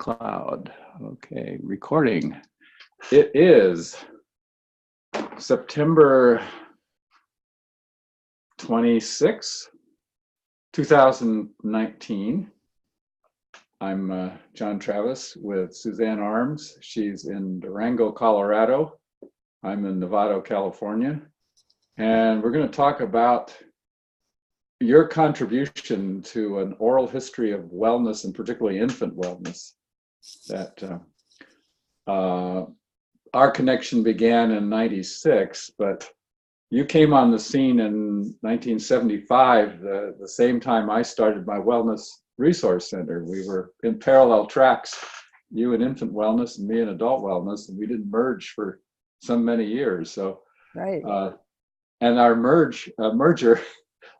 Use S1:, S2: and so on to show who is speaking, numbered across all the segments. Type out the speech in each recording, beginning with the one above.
S1: Cloud. Okay, recording. It is September 26, 2019. I'm John Travis with Suzanne Arms. She's in Durango, Colorado. I'm in Novato, California. And we're going to talk about your contribution to an oral history of wellness, and particularly infant wellness. That our connection began in '96, but you came on the scene in 1975, the same time I started my Wellness Resource Center. We were in parallel tracks, you in infant wellness and me in adult wellness, and we didn't merge for so many years. So,
S2: right.
S1: And our merger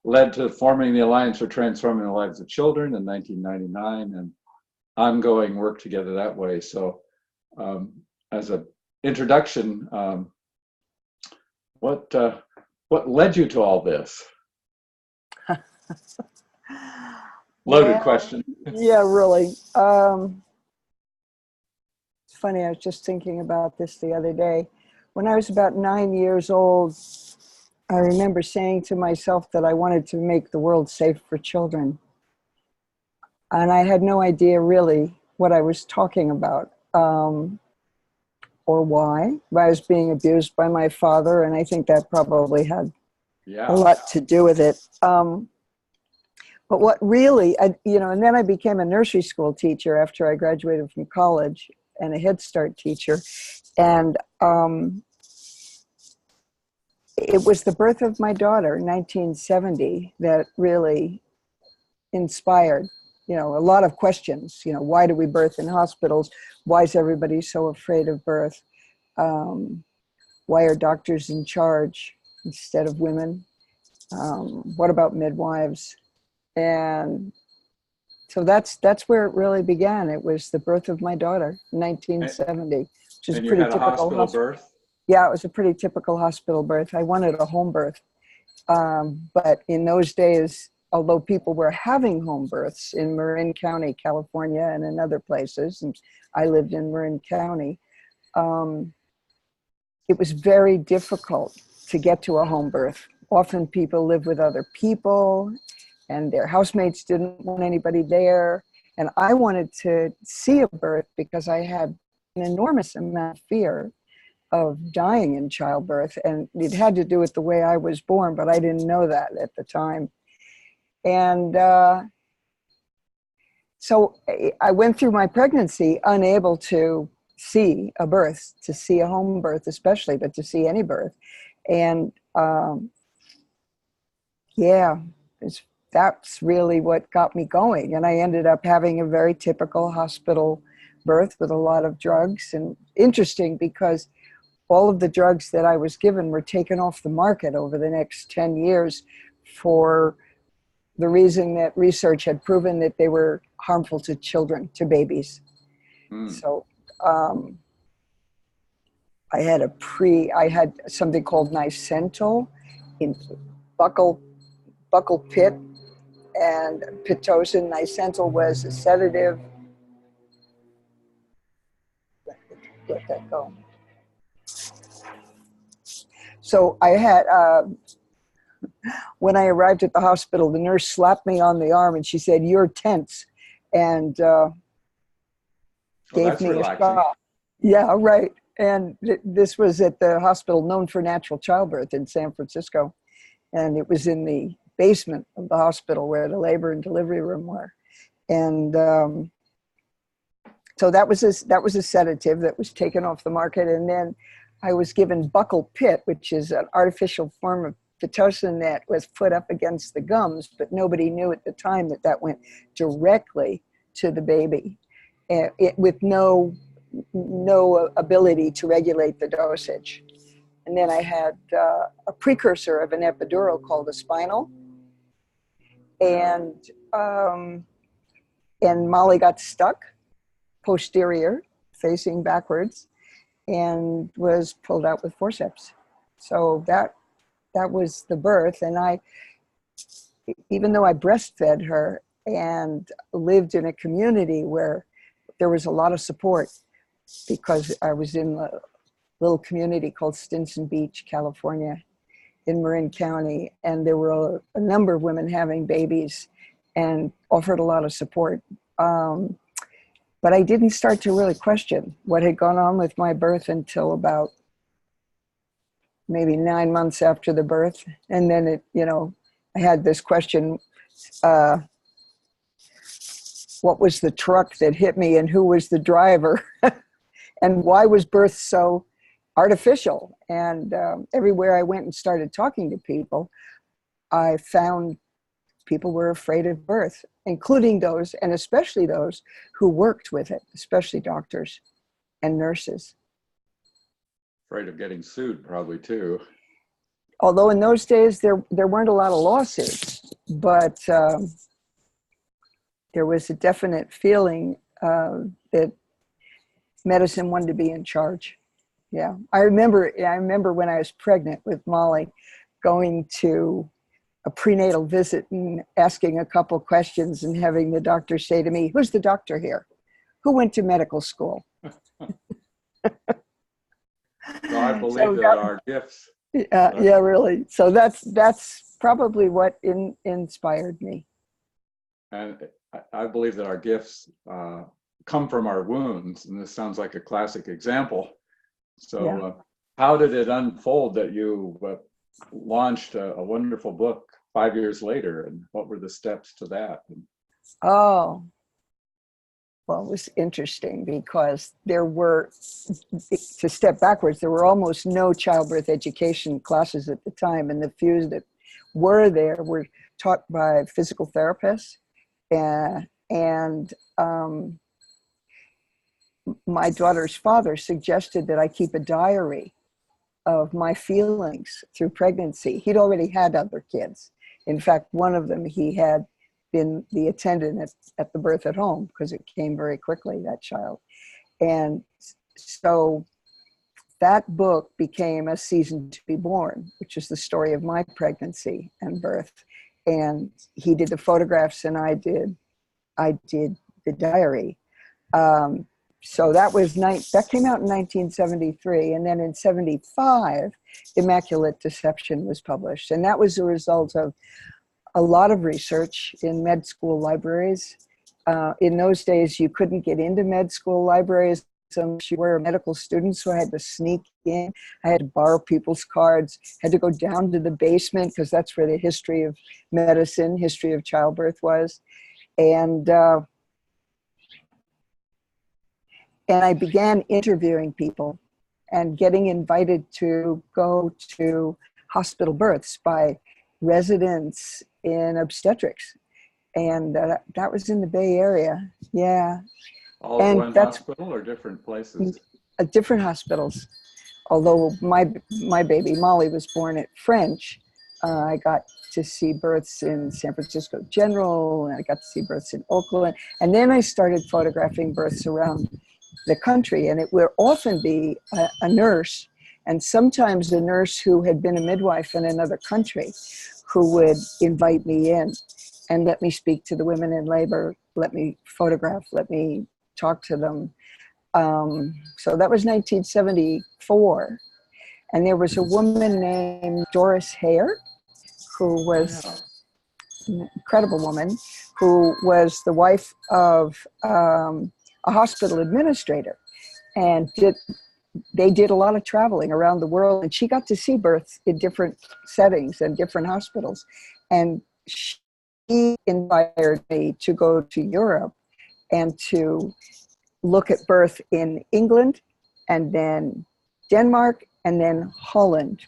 S1: led to forming the Alliance for Transforming the Lives of Children in 1999, and ongoing work together that way. So as an introduction, what led you to all this? Loaded question.
S2: Yeah, really. It's funny, I was just thinking about this the other day. When I was about 9 years old, I remember saying to myself that I wanted to make the world safe for children. And I had no idea really what I was talking about or why. I was being abused by my father, and I think that probably had a lot to do with it. But what really, and then I became a nursery school teacher after I graduated from college, and a Head Start teacher. And it was the birth of my daughter in 1970 that really inspired, a lot of questions. Why do we birth in hospitals? Why is everybody so afraid of birth? Why are doctors in charge instead of women? What about midwives? And so that's where it really began. It was the birth of my daughter in 1970, which is
S1: and
S2: a pretty
S1: you had
S2: typical
S1: a hospital birth?
S2: Yeah, it was a pretty typical hospital birth. I wanted a home birth. But in those days, although people were having home births in Marin County, California, and in other places, and I lived in Marin County, it was very difficult to get to a home birth. Often people live with other people, and their housemates didn't want anybody there. And I wanted to see a birth because I had an enormous amount of fear of dying in childbirth. And it had to do with the way I was born, but I didn't know that at the time. And so I went through my pregnancy unable to see a birth, to see a home birth especially, but to see any birth. And that's really what got me going. And I ended up having a very typical hospital birth with a lot of drugs. And interesting because all of the drugs that I was given were taken off the market over the next 10 years for the reason that research had proven that they were harmful to children, to babies. So I had something called Nicento in buccal pit and Pitocin. Nicento was a sedative. Let that go. So I had, when I arrived at the hospital, the nurse slapped me on the arm and she said, "You're tense," and gave me
S1: relaxing.
S2: a shot. Yeah, right. And this was at the hospital known for natural childbirth in San Francisco. And it was in the basement of the hospital where the labor and delivery room were. And so that was a sedative that was taken off the market. And then I was given buccal pit, which is an artificial form of Pitocin that was put up against the gums, but nobody knew at the time that went directly to the baby, with no ability to regulate the dosage. And then I had a precursor of an epidural called a spinal, and Molly got stuck posterior, facing backwards, and was pulled out with forceps. So that was the birth. And even though I breastfed her and lived in a community where there was a lot of support because I was in a little community called Stinson Beach, California, in Marin County, and there were a number of women having babies and offered a lot of support. But I didn't start to really question what had gone on with my birth until about maybe 9 months after the birth. And then it, I had this question, what was the truck that hit me and who was the driver? And why was birth so artificial? And everywhere I went and started talking to people, I found people were afraid of birth, including those, and especially those who worked with it, especially doctors and nurses.
S1: Afraid of getting sued, probably too.
S2: Although in those days there weren't a lot of lawsuits, but there was a definite feeling that medicine wanted to be in charge. Yeah, I remember when I was pregnant with Molly, going to a prenatal visit and asking a couple questions and having the doctor say to me, "Who's the doctor here? Who went to medical school?"
S1: So I believe that our gifts.
S2: Yeah, really. So that's probably what inspired me.
S1: And I believe that our gifts come from our wounds, and this sounds like a classic example. So
S2: Yeah.
S1: How did it unfold that you launched a wonderful book 5 years later, and what were the steps to that?
S2: Oh, well, it was interesting because there were, to step backwards, there were almost no childbirth education classes at the time, and the few that were there were taught by physical therapists. And my daughter's father suggested that I keep a diary of my feelings through pregnancy. He'd already had other kids. In fact, one of them, he had been the attendant at the birth at home because it came very quickly, that child. And so that book became A Season to Be Born, which is the story of my pregnancy and birth. And he did the photographs and I did the diary. So that came out in 1973, and then in 75, Immaculate Deception was published, and that was a result of a lot of research in med school libraries. In those days, you couldn't get into med school libraries unless you were a medical student, so I had to sneak in. I had to borrow people's cards, had to go down to the basement because that's where the history of medicine, history of childbirth was, and I began interviewing people and getting invited to go to hospital births by residents in obstetrics. And that was in the Bay Area. Yeah.
S1: All in one hospital or different places?
S2: Different hospitals. Although my baby, Molly, was born at French, I got to see births in San Francisco General, and I got to see births in Oakland. And then I started photographing births around the country, and it would often be a nurse, and sometimes a nurse who had been a midwife in another country, who would invite me in and let me speak to the women in labor, let me photograph, let me talk to them. So that was 1974, and there was a woman named Doris Hare, who was an incredible woman, who was the wife of a hospital administrator, and they did a lot of traveling around the world, and she got to see births in different settings and different hospitals. And she inspired me to go to Europe and to look at birth in England, and then Denmark, and then Holland,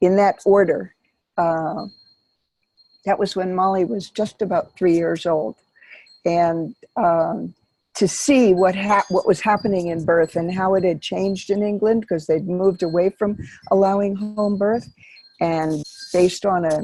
S2: in that order. That was when Molly was just about 3 years old. And to see what was happening in birth and how it had changed in England, because they'd moved away from allowing home birth, and based on a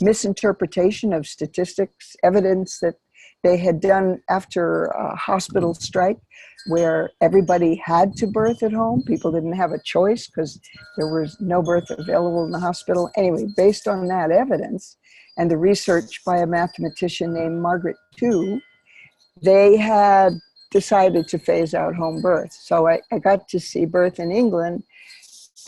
S2: misinterpretation of statistics, evidence that they had done after a hospital strike where everybody had to birth at home. People didn't have a choice because there was no birth available in the hospital. Anyway, based on that evidence and the research by a mathematician named Margaret Tu, they had decided to phase out home birth. So I got to see birth in England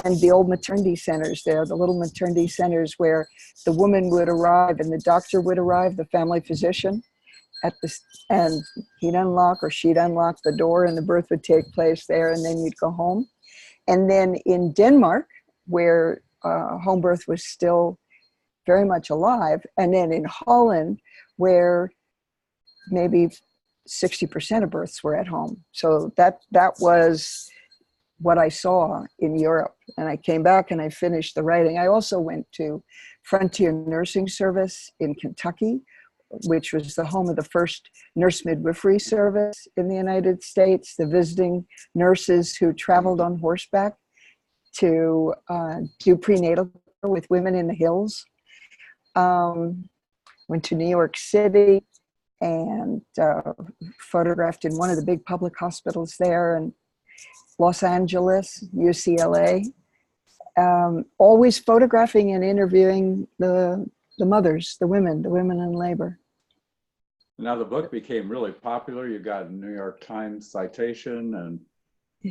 S2: and the old maternity centers there, the little maternity centers where the woman would arrive and the doctor would arrive, the family physician, and he'd unlock or she'd unlock the door and the birth would take place there, and then you'd go home. And then in Denmark, where home birth was still very much alive, and then in Holland, where maybe 60% of births were at home. So that was what I saw in Europe. And I came back and I finished the writing. I also went to Frontier Nursing Service in Kentucky, which was the home of the first nurse midwifery service in the United States, the visiting nurses who traveled on horseback to do prenatal care with women in the hills. Went to New York City and photographed in one of the big public hospitals there, and Los Angeles, UCLA. Always photographing and interviewing the mothers, the women in labor.
S1: Now the book became really popular. You got a New York Times citation, and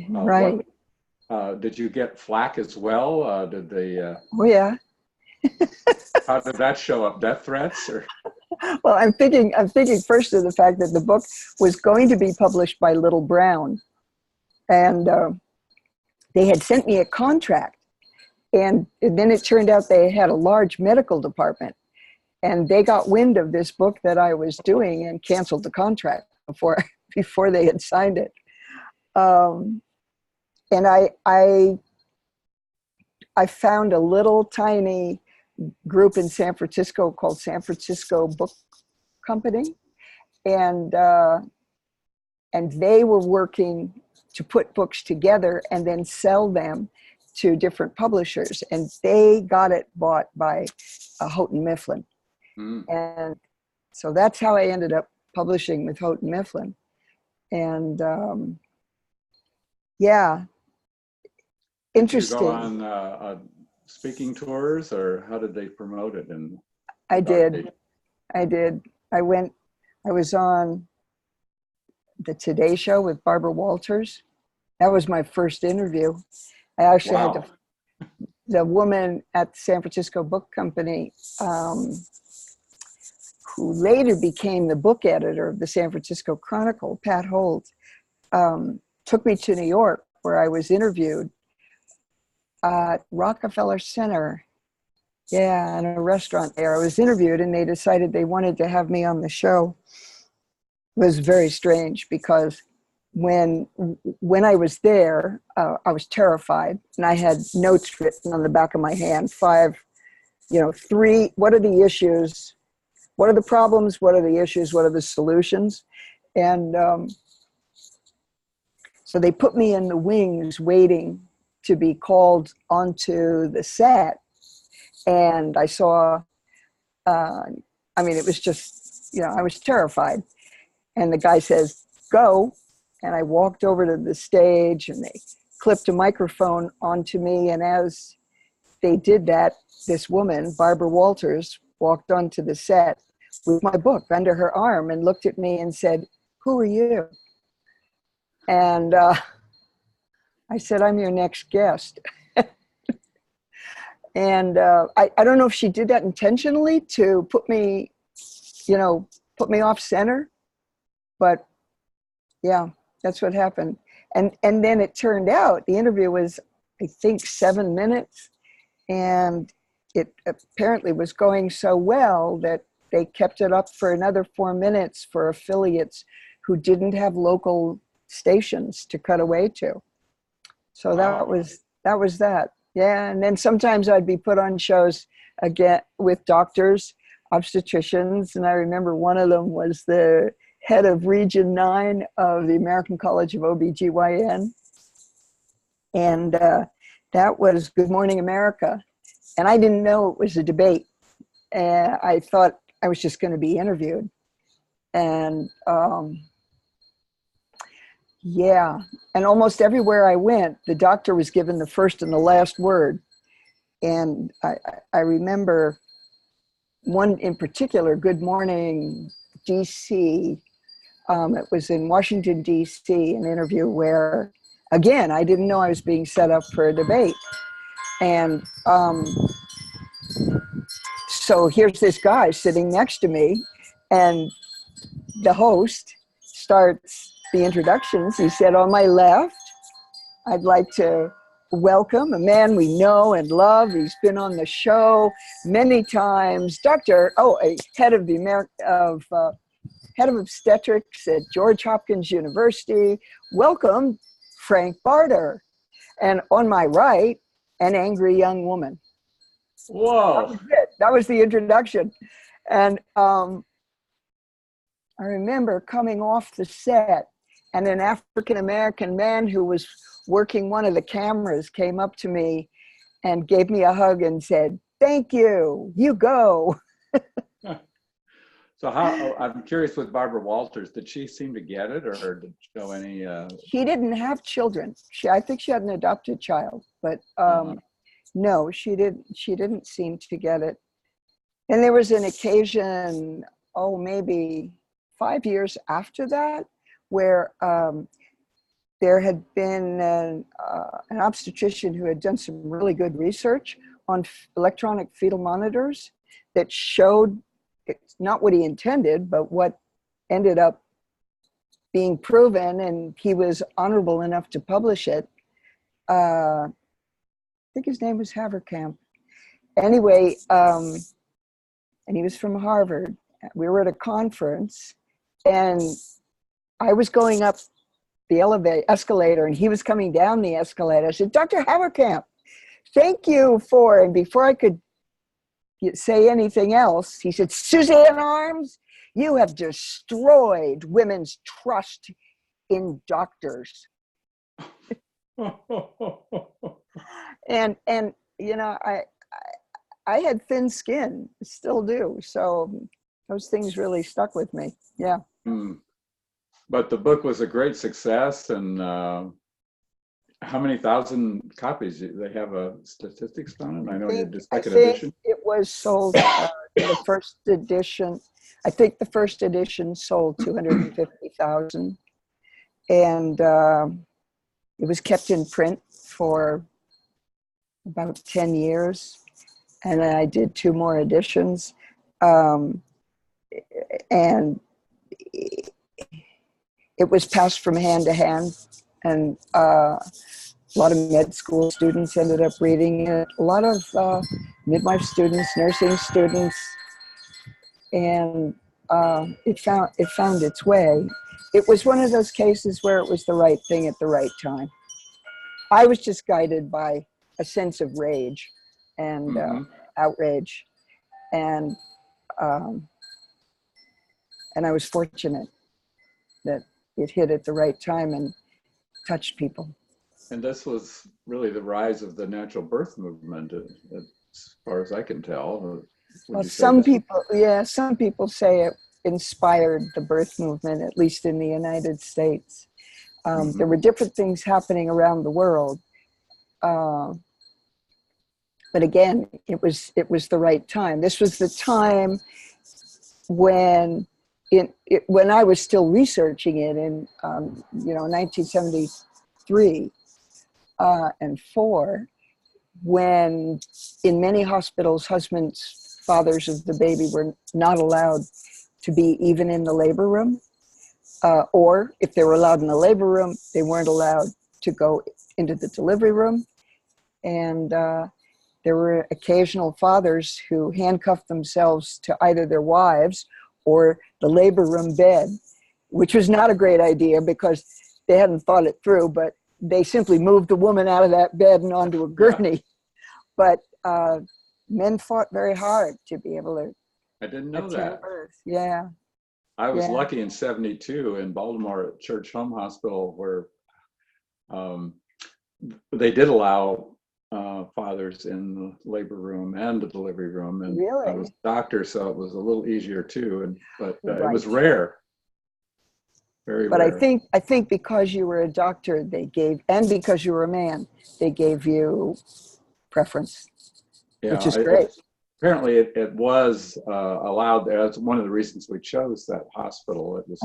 S2: right.
S1: Did you get flack as well? Did they?
S2: Oh yeah.
S1: How did that show up? Death threats, or?
S2: Well, I'm thinking first of the fact that the book was going to be published by Little Brown, and they had sent me a contract, and then it turned out they had a large medical department, and they got wind of this book that I was doing and canceled the contract before they had signed it. And I found a little tiny group in San Francisco called San Francisco Book Company, and they were working to put books together and then sell them to different publishers, and they got it bought by Houghton Mifflin. And so that's how I ended up publishing with Houghton Mifflin. And yeah, interesting.
S1: Did you go on speaking tours, or how did they promote it?
S2: I did. I was on the Today Show with Barbara Walters. That was my first interview. I actually had the woman at the San Francisco Book Company, who later became the book editor of the San Francisco Chronicle, Pat Holt, took me to New York, where I was interviewed at Rockefeller Center. Yeah, in a restaurant there. I was interviewed, and they decided they wanted to have me on the show. It was very strange because when I was there, I was terrified, and I had notes written on the back of my hand, 5, 3, what are the issues? What are the problems? What are the issues? What are the solutions? And so they put me in the wings waiting to be called onto the set. And I saw, it was just, I was terrified. And the guy says, go. And I walked over to the stage, and they clipped a microphone onto me. And as they did that, this woman, Barbara Walters, walked onto the set with my book under her arm and looked at me and said, "Who are you?" And I said, "I'm your next guest." And I don't know if she did that intentionally to put me off center, but yeah, that's what happened. And then it turned out the interview was, I think, 7 minutes, and it apparently was going so well that they kept it up for another 4 minutes for affiliates who didn't have local stations to cut away to. So that was that. Yeah, and then sometimes I'd be put on shows again with doctors, obstetricians, and I remember one of them was the head of Region 9 of the American College of OBGYN. And that was Good Morning America. And I didn't know it was a debate. And I thought I was just going to be interviewed. And yeah, and almost everywhere I went, the doctor was given the first and the last word. And I remember one in particular, Good Morning DC, It was in Washington, D.C., an interview where, again, I didn't know I was being set up for a debate. And so here's this guy sitting next to me, and the host starts the introductions. He said, on my left, I'd like to welcome a man we know and love. He's been on the show many times. Head of the head of obstetrics at George Hopkins University. Welcome, Frank Barter. And on my right, an angry young woman.
S1: Whoa.
S2: That was it. That was the introduction. And I remember coming off the set, and an African-American man who was working one of the cameras came up to me and gave me a hug and said, "Thank you, you go."
S1: So I'm curious with Barbara Walters, did she seem to get it, or did she show any?
S2: She didn't have children. I think she had an adopted child, but no, she didn't seem to get it. And there was an occasion, maybe 5 years after that, where there had been an obstetrician who had done some really good research on electronic fetal monitors that showed it's not what he intended, but what ended up being proven, and he was honorable enough to publish it. I think his name was Haverkamp. Anyway, and he was from Harvard. We were at a conference, and I was going up the escalator, and he was coming down the escalator. I said, "Dr. Haverkamp, thank you for," and before I could say anything else, he said, "Suzanne Arms, you have destroyed women's trust in doctors." and you know, I had thin skin, still do, so those things really stuck with me. Yeah.
S1: But the book was a great success, and how many thousand copies? They have statistics on it? I know you did second edition.
S2: It was sold, the first edition. I think the first edition sold 250,000. And it was kept in print for about 10 years. And then I did 2 more editions. And it was passed from hand to hand. And a lot of med school students ended up reading it. A lot of midwife students, nursing students, and it found its way. It was one of those cases where it was the right thing at the right time. I was just guided by a sense of rage and outrage, and I was fortunate that it hit at the right time and touched people.
S1: And this was really the rise of the natural birth movement, as far as I can tell.
S2: Well, some people say it inspired the birth movement, at least in the United States. There were different things happening around the world. But again, it was the right time. This was the time when I was still researching it in 1973 and 4, when in many hospitals, fathers of the baby were not allowed to be even in the labor room, or if they were allowed in the labor room, they weren't allowed to go into the delivery room. And there were occasional fathers who handcuffed themselves to either their wives or the labor room bed, which was not a great idea because they hadn't thought it through, but they simply moved the woman out of that bed and onto a gurney. But men fought very hard to be able to.
S1: I didn't know that.
S2: Birth. Yeah.
S1: I was lucky in '72 in Baltimore at Church Home Hospital, where they did allow fathers in the labor room and the delivery room, and
S2: really?
S1: I was a doctor, so it was a little easier too. But
S2: right.
S1: It was rare, very
S2: but
S1: rare.
S2: I think because you were a doctor, and because you were a man, they gave you preference, which is great.
S1: Apparently, it was allowed. That's one of the reasons we chose that hospital. It was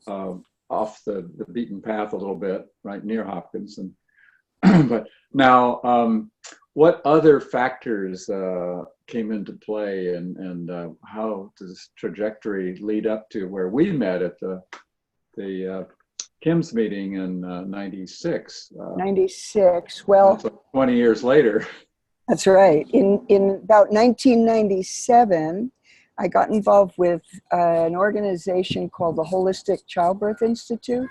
S1: off the beaten path a little bit, right near Hopkins. And but now, what other factors came into play, and how does this trajectory lead up to where we met at the Kim's meeting in 96?
S2: 96. Well,
S1: that's like 20 years later.
S2: that's right. In about 1997, I got involved with an organization called the Holistic Childbirth Institute,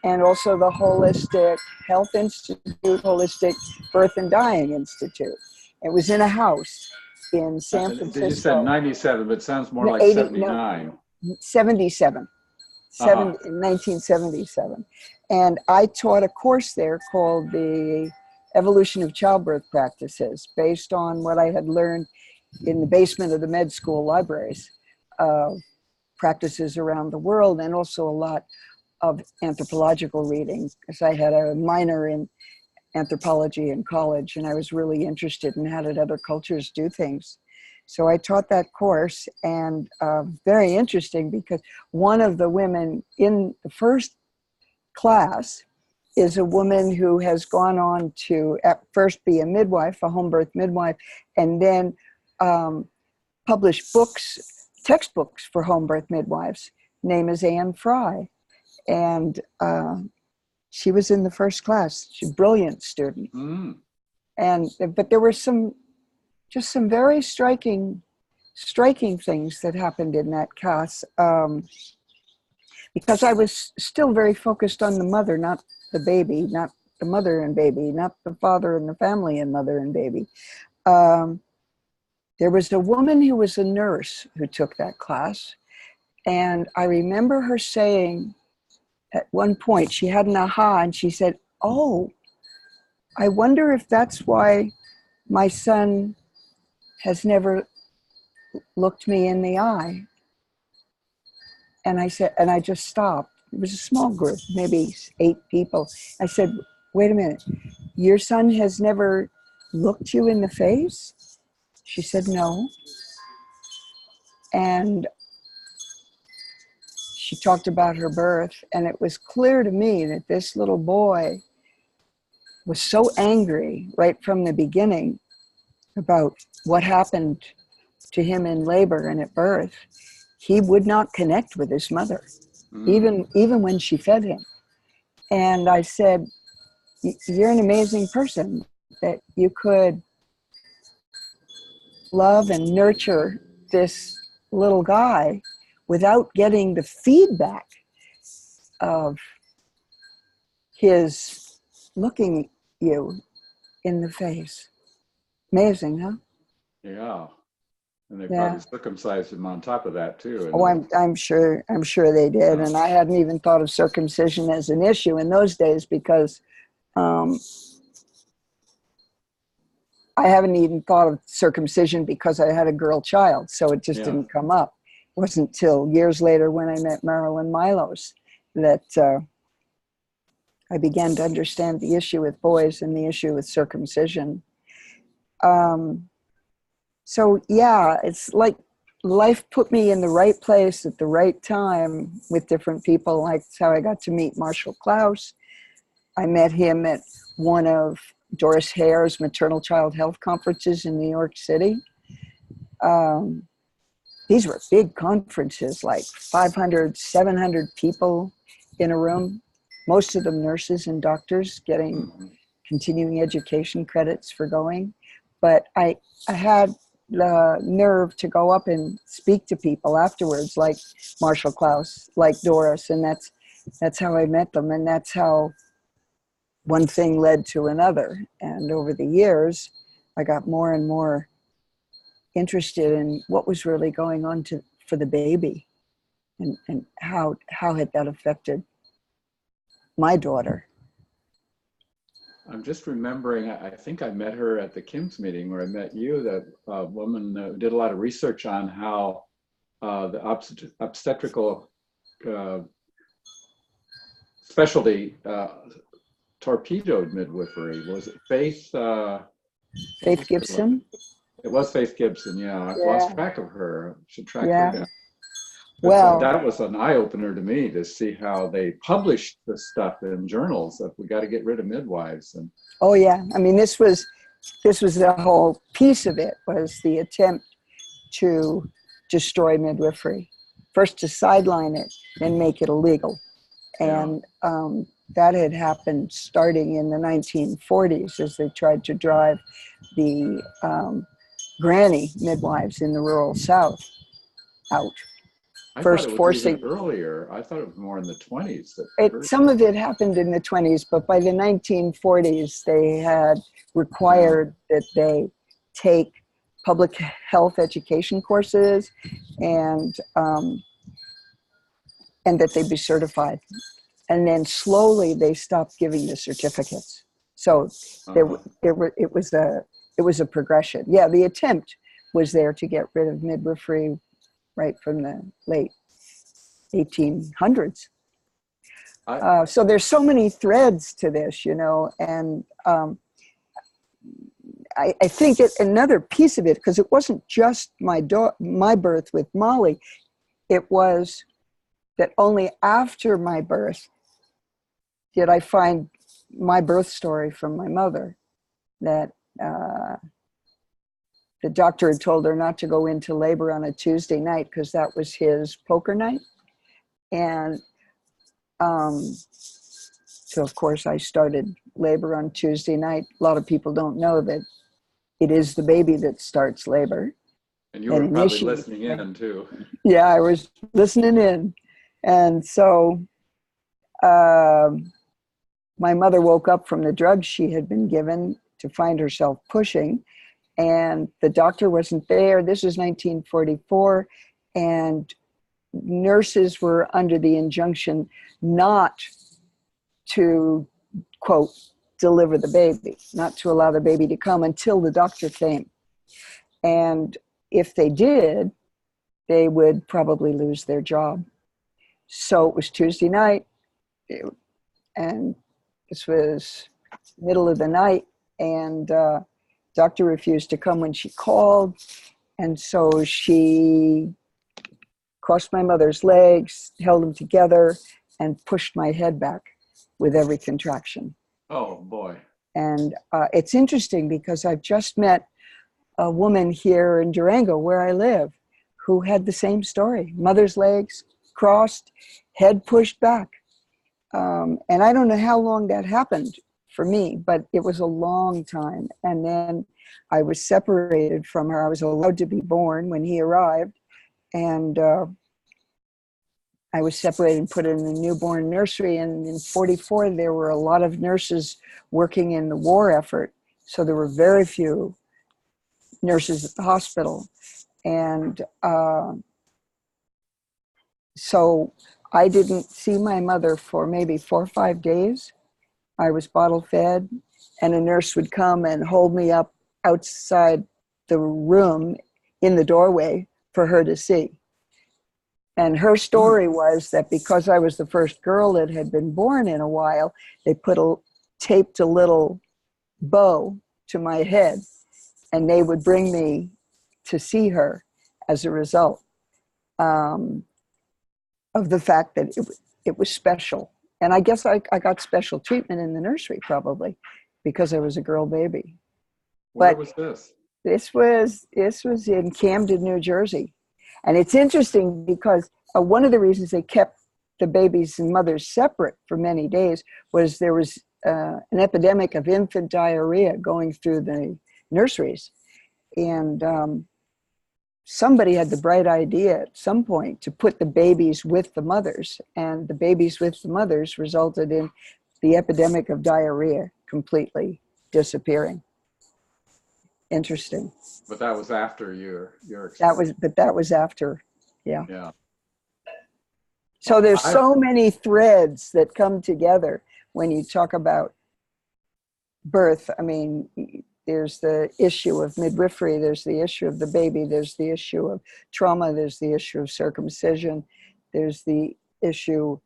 S2: and also the Holistic Health Institute, Holistic Birth and Dying Institute. It was in a house in San Francisco.
S1: You said 97, but it sounds more like
S2: 80,
S1: 79.
S2: No, 77. In 1977. And I taught a course there called the Evolution of Childbirth Practices, based on what I had learned in the basement of the med school libraries, practices around the world, and also a lot of anthropological reading, because I had a minor in anthropology in college, and I was really interested in how did other cultures do things. So I taught that course, and very interesting, because one of the women in the first class is a woman who has gone on to at first be a midwife, a home birth midwife, and then publish books, textbooks for home birth midwives. Name is Anne Fry. And she was in the first class. She's a brilliant student. But there were some very striking things that happened in that class, because I was still very focused on the mother, not the baby, not the mother and baby, not the father and the family and mother and baby. There was a woman who was a nurse who took that class, and I remember her saying, at one point, she had an aha, and she said, "Oh, I wonder if that's why my son has never looked me in the eye." And I said, and I just stopped. It was a small group, maybe 8 people. I said, "Wait a minute, your son has never looked you in the face?" She said, "No." And she talked about her birth, and it was clear to me that this little boy was so angry right from the beginning about what happened to him in labor and at birth. He would not connect with his mother, even when she fed him. And I said, "You're an amazing person, that you could love and nurture this little guy without getting the feedback of his looking you in the face." Amazing, huh?
S1: Yeah. And they probably circumcised him on top of that too.
S2: Oh, I'm sure they did. And I hadn't even thought of circumcision as an issue in those days, because I haven't even thought of circumcision because I had a girl child, so it just didn't come up. It wasn't till years later, when I met Marilyn Milos, that I began to understand the issue with boys and the issue with circumcision. So yeah, it's like life put me in the right place at the right time with different people. Like, that's how I got to meet Marshall Klaus. I met him at one of Doris Hare's maternal child health conferences in New York City. These were big conferences, like 500, 700 people in a room, most of them nurses and doctors getting continuing education credits for going. But I had the nerve to go up and speak to people afterwards, like Marshall Klaus, like Doris, and that's how I met them, and that's how one thing led to another. And over the years, I got more and more interested in what was really going on for the baby, and how had that affected my daughter.
S1: I'm just remembering, I think I met her at the Kim's meeting where I met you, that woman did a lot of research on how the obstetrical specialty torpedoed midwifery. Was it Faith?
S2: Faith Gibson?
S1: It was Faith Gibson, yeah. I've lost track of her. Should track her down. Because
S2: Well,
S1: that was an eye opener to me to see how they published the stuff in journals that we got to get rid of midwives. And
S2: oh yeah. I mean, this was the whole piece of it, was the attempt to destroy midwifery. First to sideline it, then make it illegal.
S1: yeah,
S2: And that had happened starting in the 1940s as they tried to drive the granny midwives in the rural South out.
S1: I thought
S2: First
S1: it was even
S2: forcing
S1: earlier. I thought it was more in the 20s that the
S2: it,
S1: first.
S2: some of it happened in the 20s, but by the 1940s, they had
S1: Yeah,
S2: required that they take public health education courses and that they be certified. And then slowly they stopped giving the certificates. So there,
S1: uh-huh.
S2: it was a progression. Yeah, the attempt was there to get rid of midwifery right from the late 1800s.
S1: I
S2: So there's so many threads to this, and I think another piece of it, because it wasn't just my birth with Molly, it was that only after my birth did I find my birth story from my mother, that the doctor had told her not to go into labor on a Tuesday night because that was his poker night. And so, of course, I started labor on Tuesday night. A lot of people don't know that it is the baby that starts labor
S1: and you
S2: and
S1: were probably
S2: initiates.
S1: listening in too.
S2: Yeah, I was listening in. And so my mother woke up from the drugs she had been given to find herself pushing, and the doctor wasn't there. This was 1944, and nurses were under the injunction not to, quote, deliver the baby, not to allow the baby to come until the doctor came. And if they did, they would probably lose their job. So it was Tuesday night, and this was middle of the night, and doctor refused to come when she called. And so she crossed my mother's legs, held them together, and pushed my head back with every contraction.
S1: Oh boy.
S2: And it's interesting because I've just met a woman here in Durango, where I live, who had the same story. Mother's legs crossed, head pushed back. And I don't know how long that happened for me, but it was a long time. And then I was separated from her. I was allowed to be born when he arrived. And I was separated and put in a newborn nursery. And in 44, there were a lot of nurses working in the war effort. So there were very few nurses at the hospital. And so I didn't see my mother for maybe 4 or 5 days. I was bottle fed, and a nurse would come and hold me up outside the room in the doorway for her to see. And her story was that because I was the first girl that had been born in a while, they taped a little bow to my head, and they would bring me to see her as a result of the fact that it was special. And I guess I got special treatment in the nursery probably because I was a girl baby.
S1: Where
S2: But
S1: was this?
S2: this was in Camden, New Jersey. And it's interesting because one of the reasons they kept the babies and mothers separate for many days was there was an epidemic of infant diarrhea going through the nurseries. And somebody had the bright idea at some point to put the babies with the mothers, and the babies with the mothers resulted in the epidemic of diarrhea completely disappearing. Interesting.
S1: But that was after your experience.
S2: That was after, yeah.
S1: Yeah.
S2: So there's
S1: I
S2: so many threads that come together when you talk about birth. I mean, there's the issue of midwifery, there's the issue of the baby, there's the issue of trauma, there's the issue of circumcision, there's the issue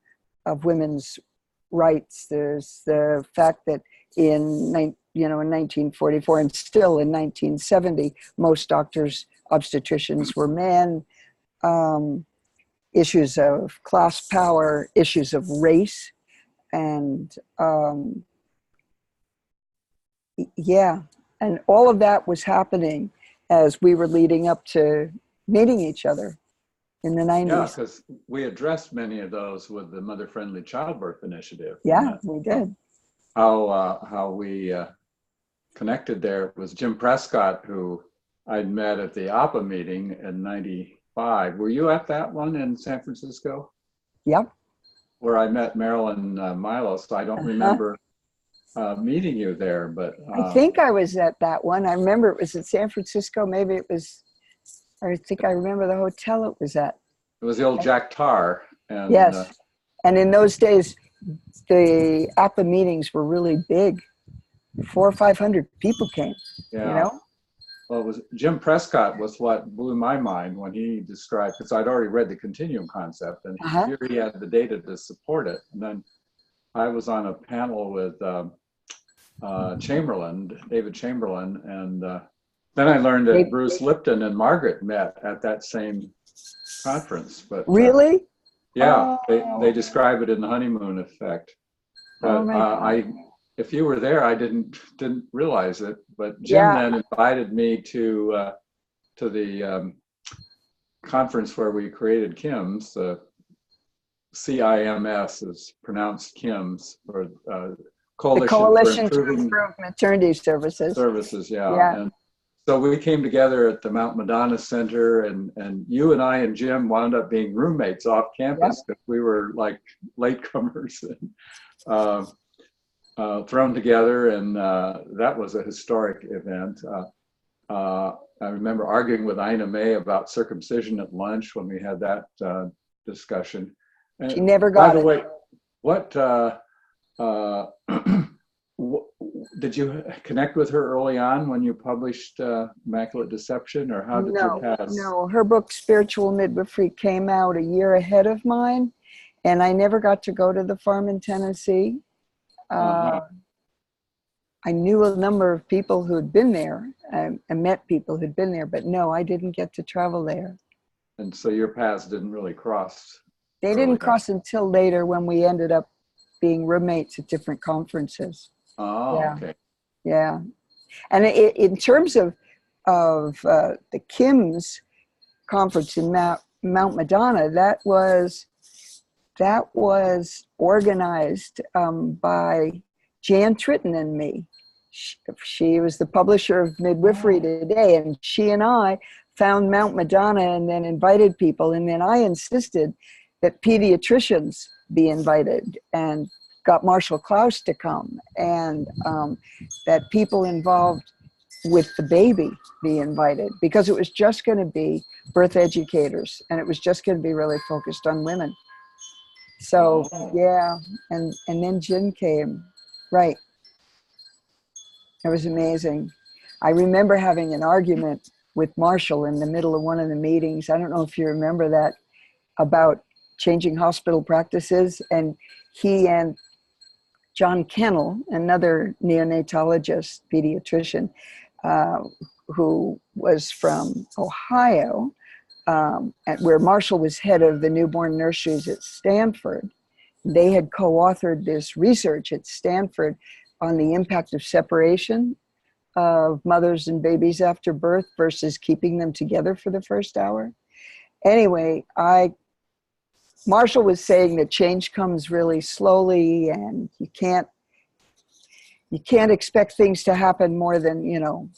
S2: of women's rights, there's the fact that in 1944 and still in 1970, most doctors, obstetricians were men. issues of class power, issues of race, and yeah, and all of that was happening as we were leading up to meeting each other in the 90s.
S1: Yeah, because we addressed many of those with the Mother Friendly Childbirth Initiative.
S2: Yeah, we did.
S1: How we connected there was Jim Prescott, who I'd met at the APA meeting in '95. Were you at that one in San Francisco?
S2: Yep.
S1: Where I met Marilyn Milos. I don't remember meeting you there, but
S2: I think I was at that one. I remember it was in San Francisco. Maybe it was, I think I remember the hotel it was at.
S1: It was the old Jack Tar. And,
S2: yes. And in those days, the APA meetings were really big. 400 or 500 people came,
S1: yeah.
S2: You know?
S1: Well, it was Jim Prescott was what blew my mind when he described, because I'd already read the continuum concept, and here he had the data to support it. And then I was on a panel with David Chamberlain, and then I learned that Bruce Lipton and Margaret met at that same conference. But
S2: really?
S1: Yeah, they describe it in the honeymoon effect. But if you were there, I didn't realize it. But Jim then invited me to the conference where we created KIMS. CIMS is pronounced KIMS, or
S2: Coalition to Improve Maternity Services.
S1: Yeah. And so we came together at the Mount Madonna Center, and you and I and Jim wound up being roommates off campus because we were like latecomers and thrown together, and that was a historic event. I remember arguing with Ina May about circumcision at lunch when we had that discussion. And
S2: she never got it.
S1: By the way, what did you connect with her early on when you published Immaculate Deception, or how did you pass?
S2: No, her book Spiritual Midwifery came out a year ahead of mine, and I never got to go to the farm in Tennessee. I knew a number of people who had been there. I met people who'd been there, but no, I didn't get to travel there.
S1: And so your paths didn't really cross.
S2: They didn't cross until later, when we ended up being roommates at different conferences.
S1: Oh, yeah. Okay.
S2: Yeah. And in terms of the KIMS conference in Mount Madonna, that was organized by Jan Tritton and me. She was the publisher of Midwifery Today, and she and I found Mount Madonna and then invited people. And then I insisted that pediatricians be invited, and got Marshall Klaus to come, and that people involved with the baby be invited, because it was just going to be birth educators, and it was just going to be really focused on women. So yeah, and then Jen came, right. It was amazing. I remember having an argument with Marshall in the middle of one of the meetings. I don't know if you remember that, about changing hospital practices, and he and John Kennel, another neonatologist, pediatrician, who was from Ohio, where Marshall was head of the newborn nurseries at Stanford. They had co-authored this research at Stanford on the impact of separation of mothers and babies after birth versus keeping them together for the first hour. Anyway, Marshall was saying that change comes really slowly, and you can't expect things to happen more than,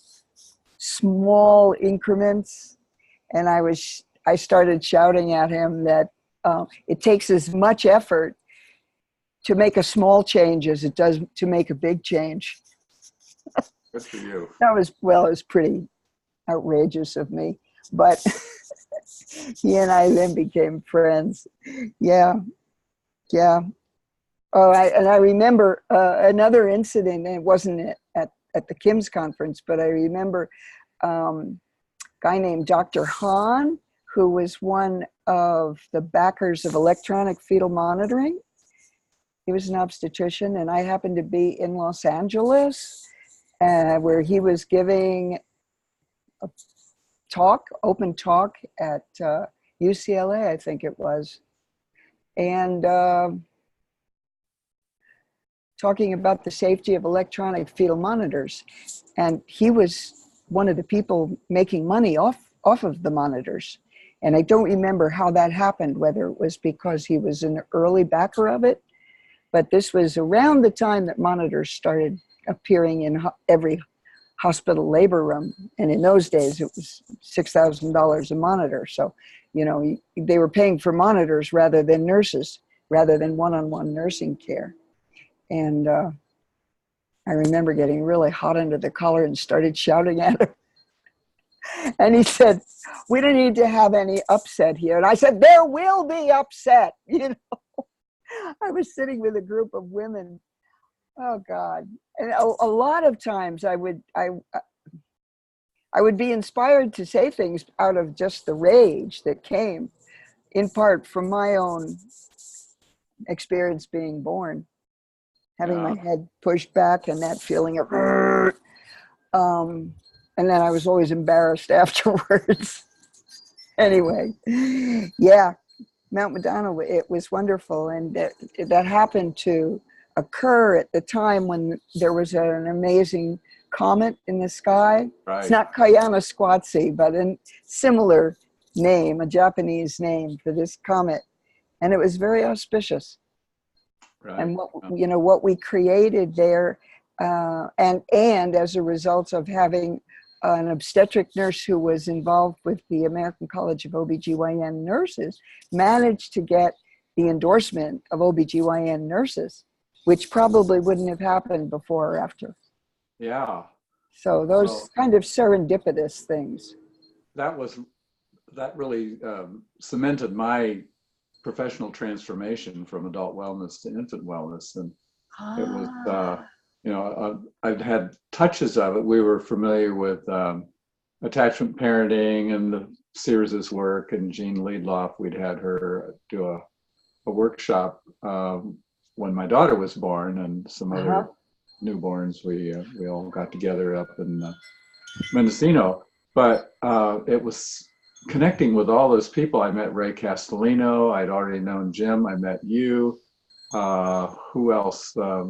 S2: small increments. And I started shouting at him that it takes as much effort to make a small change as it does to make a big change.
S1: Good for you.
S2: It was pretty outrageous of me, but he and I then became friends. Yeah. Oh, I remember another incident, and it wasn't at the KIMS conference, but I remember a guy named Dr. Hahn, who was one of the backers of electronic fetal monitoring. He was an obstetrician, and I happened to be in Los Angeles, where he was giving a open talk at UCLA, I think it was. And talking about the safety of electronic fetal monitors. And he was one of the people making money off of the monitors. And I don't remember how that happened, whether it was because he was an early backer of it, but this was around the time that monitors started appearing in every hospital labor room. And in those days, it was $6,000 a monitor. So, you know, they were paying for monitors rather than nurses, rather than one-on-one nursing care. And I remember getting really hot under the collar and started shouting at him. And he said, "We don't need to have any upset here." And I said, "There will be upset." You know, I was sitting with a group of women. Oh God. And a lot of times I would be inspired to say things out of just the rage that came, in part from my own experience being born, having my head pushed back and that feeling of, and then I was always embarrassed afterwards. Anyway, yeah, Mount Madonna, it was wonderful. And that happened to occur at the time when there was an amazing comet in the sky. Right. It's not Kayana-Squatsi, but a similar name, a Japanese name for this comet. And it was very auspicious. Right. And what we created there, and as a result of having an obstetric nurse who was involved with the American College of OBGYN nurses, managed to get the endorsement of OBGYN nurses, which probably wouldn't have happened before or after.
S1: Yeah.
S2: So those kind of serendipitous things.
S1: That really cemented my professional transformation from adult wellness to infant wellness. And it was, I'd had touches of it. We were familiar with attachment parenting and the Sears's work, and Jean Liedloff. We'd had her do a workshop when my daughter was born, and some other newborns. We all got together up in Mendocino. But it was connecting with all those people. I met Ray Castellino. I'd already known Jim. I met you. Who else? A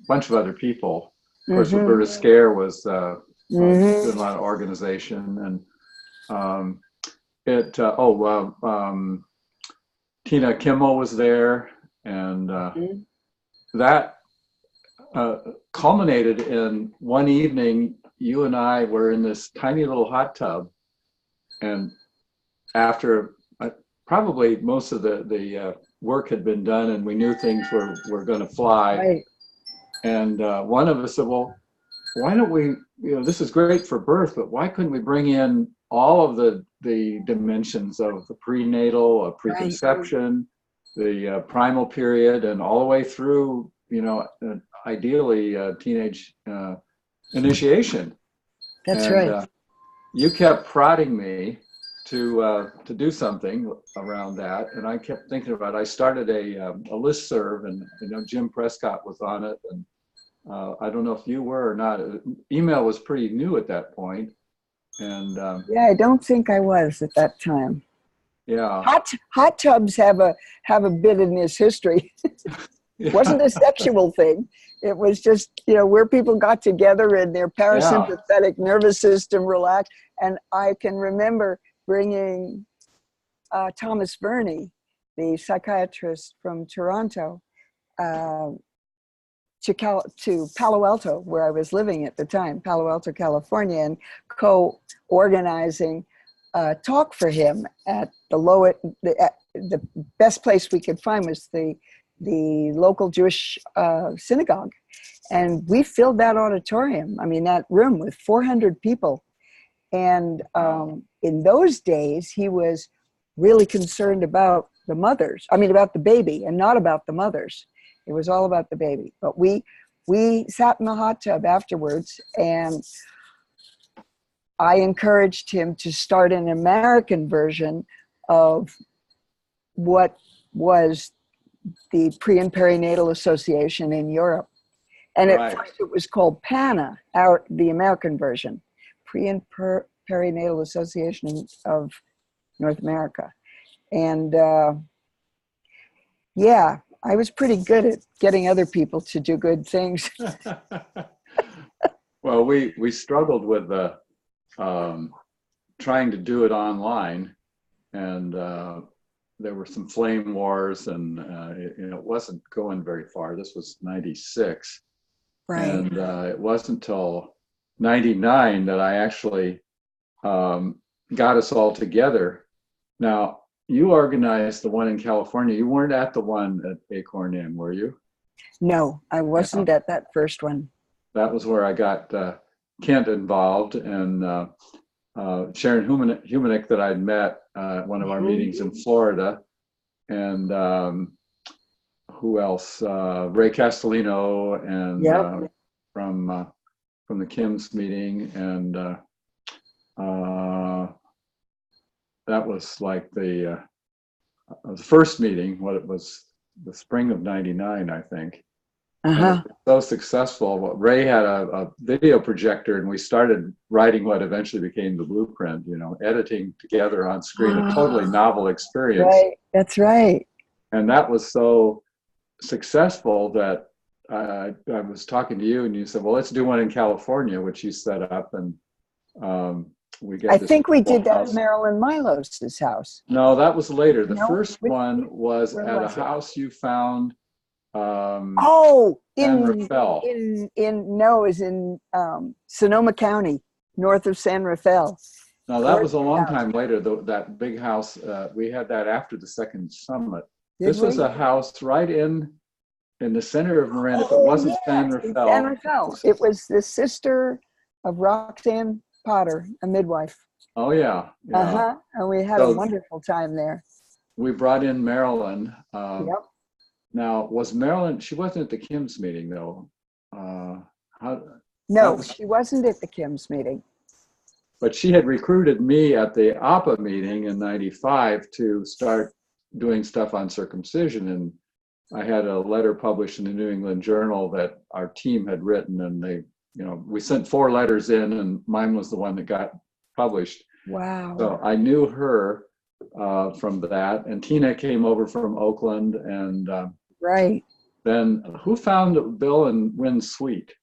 S1: bunch of other people. Of course, Roberta Scare was doing a lot of organization, and Tina Kimmel was there, and that culminated in one evening. You and I were in this tiny little hot tub, and after probably most of the work had been done, and we knew things were going to fly. Right. And one of us said, "Well, why don't we? This is great for birth, but why couldn't we bring in all of the dimensions of the prenatal, preconception, the primal period, and all the way through, ideally teenage initiation?"
S2: That's right.
S1: You kept prodding me to do something around that, and I kept thinking about it. I started a listserv, and Jim Prescott was on it, and I don't know if you were or not. Email was pretty new at that point, and
S2: yeah, I don't think I was at that time.
S1: Yeah,
S2: hot tubs have a bit in this history. It wasn't a sexual thing. It was just, where people got together and their parasympathetic nervous system relaxed. And I can remember bringing Thomas Verney, the psychiatrist from Toronto, to Palo Alto, where I was living at the time, Palo Alto, California, and co-organizing a talk for him at the best place we could find was the local Jewish synagogue. And we filled that auditorium, that room, with 400 people. And in those days, he was really concerned about the mothers, about the baby, and not about the mothers. It was all about the baby. But we sat in the hot tub afterwards, and I encouraged him to start an American version of what was the Pre and Perinatal Association in Europe. And at first it was called PANA, the American version, Pre and Perinatal Association of North America. And yeah, I was pretty good at getting other people to do good things.
S1: Well, we struggled with the trying to do it online, and there were some flame wars, and it wasn't going very far. This was '96,
S2: Right.
S1: and it wasn't until '99 that I actually got us all together. Now, you organized the one in California. You weren't at the one at Acorn Inn, were you?
S2: No, I wasn't at that first one.
S1: That was where I got Kent involved, and Sharon Humanick that I'd met at one of our meetings in Florida, and who else? Ray Castellino, and from the Kim's meeting, and that was like the first meeting. What it was, the spring of '99, I think.
S2: Uh-huh.
S1: So successful. Well, Ray had a video projector, and we started writing what eventually became the blueprint, editing together on screen, a totally novel experience.
S2: Right, that's right.
S1: And that was so successful that I was talking to you, and you said, well, let's do one in California, which you set up. And we got
S2: I think we did that
S1: house.
S2: at Marilyn Milos' house.
S1: No, that was later. The
S2: No,
S1: first one was at a house you found.
S2: In Sonoma County, north of San Rafael.
S1: No, that was a long time later. That big house, we had that after the second summit. This was a house right in the center of Marin. If it wasn't San Rafael.
S2: San Rafael. It was the sister of Roxanne Potter, a midwife.
S1: Oh yeah.
S2: And we had a wonderful time there.
S1: We brought in Marilyn.
S2: Yep.
S1: Now, was Marilyn, she wasn't at the Kim's meeting though.
S2: No, she wasn't at the Kim's meeting.
S1: But she had recruited me at the APA meeting in '95 to start doing stuff on circumcision. And I had a letter published in the New England Journal that our team had written, and we sent 4 letters in, and mine was the one that got published.
S2: Wow.
S1: So I knew her from that. And Tina came over from Oakland, and
S2: right.
S1: Then who found Bill and Wynn Sweet?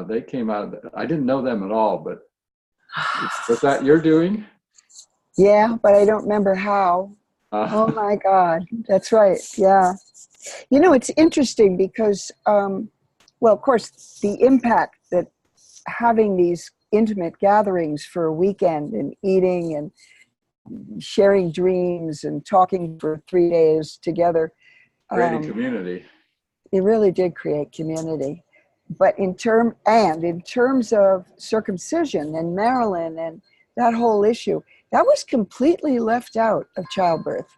S1: They came out. I didn't know them at all, but was that your doing?
S2: Yeah, but I don't remember how. Oh my God, that's right. Yeah. It's interesting because, of course, the impact that having these intimate gatherings for a weekend and eating and sharing dreams and talking for 3 days together.
S1: Creating community.
S2: It really did create community. But in terms of circumcision and Marilyn and that whole issue, that was completely left out of childbirth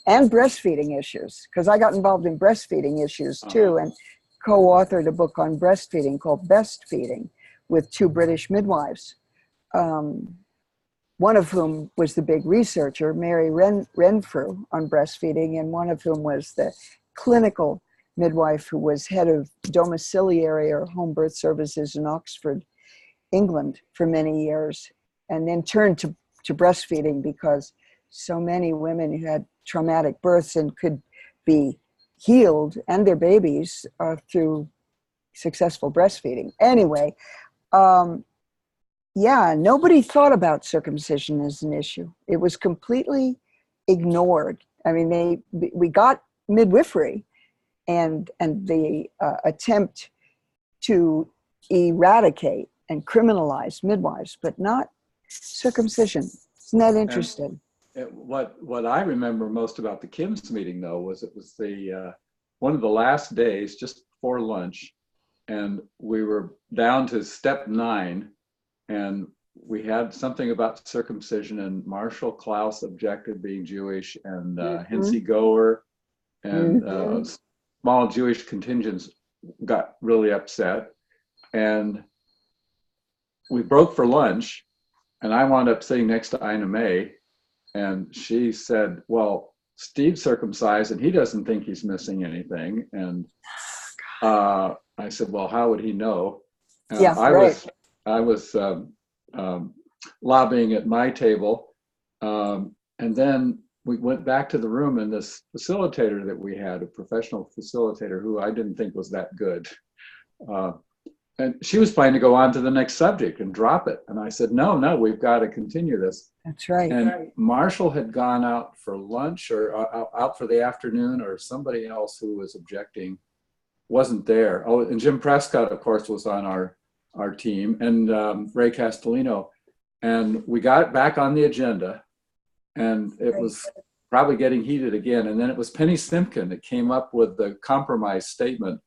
S2: and breastfeeding issues, because I got involved in breastfeeding issues too, and co-authored a book on breastfeeding called Best Feeding with 2 British midwives. One of whom was the big researcher, Mary Renfrew, on breastfeeding, and one of whom was the clinical midwife who was head of domiciliary or home birth services in Oxford, England for many years, and then turned to breastfeeding because so many women who had traumatic births and could be healed and their babies through successful breastfeeding. Anyway, nobody thought about circumcision as an issue. It was completely ignored. I mean, we got midwifery and the attempt to eradicate and criminalize midwives, but not circumcision. Isn't that interesting?
S1: What I remember most about the Kim's meeting, though, was it was the one of the last days just before lunch, and we were down to step 9, and we had something about circumcision, and Marshall Klaus objected, being Jewish, and Hinsey Goer and small Jewish contingents got really upset, and we broke for lunch, and I wound up sitting next to Ina May, and she said, well, Steve's circumcised and he doesn't think he's missing anything. And I said, well, how would he know? I was lobbying at my table And then we went back to the room, and this facilitator that we had, a professional facilitator who I didn't think was that good, uh, and she was planning to go on to the next subject and drop it. And I said, no, we've got to continue this.
S2: That's right.
S1: And Marshall had gone out for lunch or out for the afternoon, or somebody else who was objecting wasn't there. Oh, and Jim Prescott, of course, was on our team, and Ray Castellino. And we got it back on the agenda, and it was probably getting heated again. And then it was Penny Simpkin that came up with the compromise statement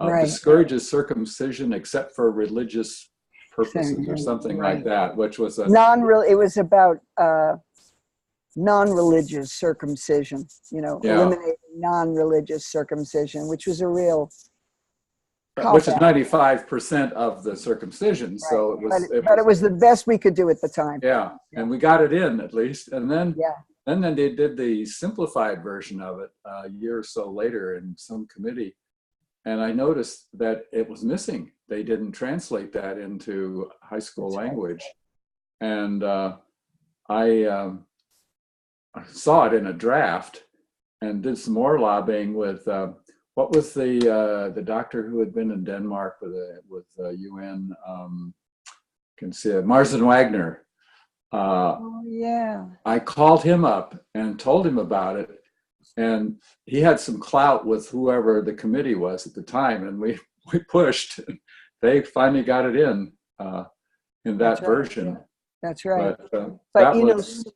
S1: of discourages circumcision except for religious purposes or something like that, which was a
S2: it was about non-religious circumcision, eliminating non-religious circumcision, which was a real
S1: which is 95% of the circumcision. So
S2: it was the best we could do at the time.
S1: Yeah, and we got it in at least, and then they did the simplified version of it a year or so later in some committee. And I noticed that it was missing. They didn't translate that into high school language. And I saw it in a draft and did some more lobbying with, what was the doctor who had been in Denmark with UN, can see it, Marsden Wagner. I called him up and told him about it. And he had some clout with whoever the committee was at the time, and we pushed. They finally got it in that version.
S2: Yeah. That's right.
S1: But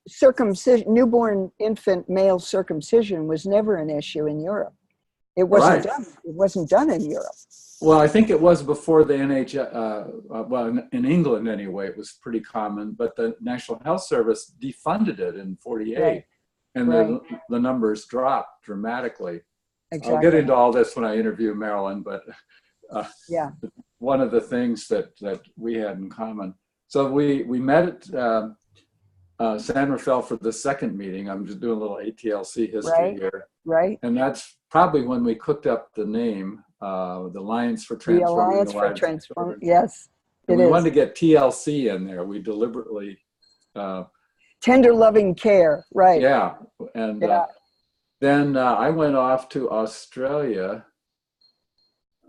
S2: circumcision, newborn infant male circumcision was never an issue in Europe. It wasn't done. It wasn't done in Europe.
S1: Well, I think it was before the well, in England anyway, it was pretty common. But the National Health Service defunded it in '48. Right. And the numbers dropped dramatically. Exactly. I'll get into all this when I interview Marilyn, but one of the things that we had in common. So we met at San Rafael for the second meeting. I'm just doing a little ATLC history here. Right. And that's probably when we cooked up the name, the Alliance for Transforming the Lives. The Alliance for Transforming,
S2: yes.
S1: We wanted to get TLC in there. We deliberately...
S2: Tender loving care, right.
S1: Yeah, and then I went off to Australia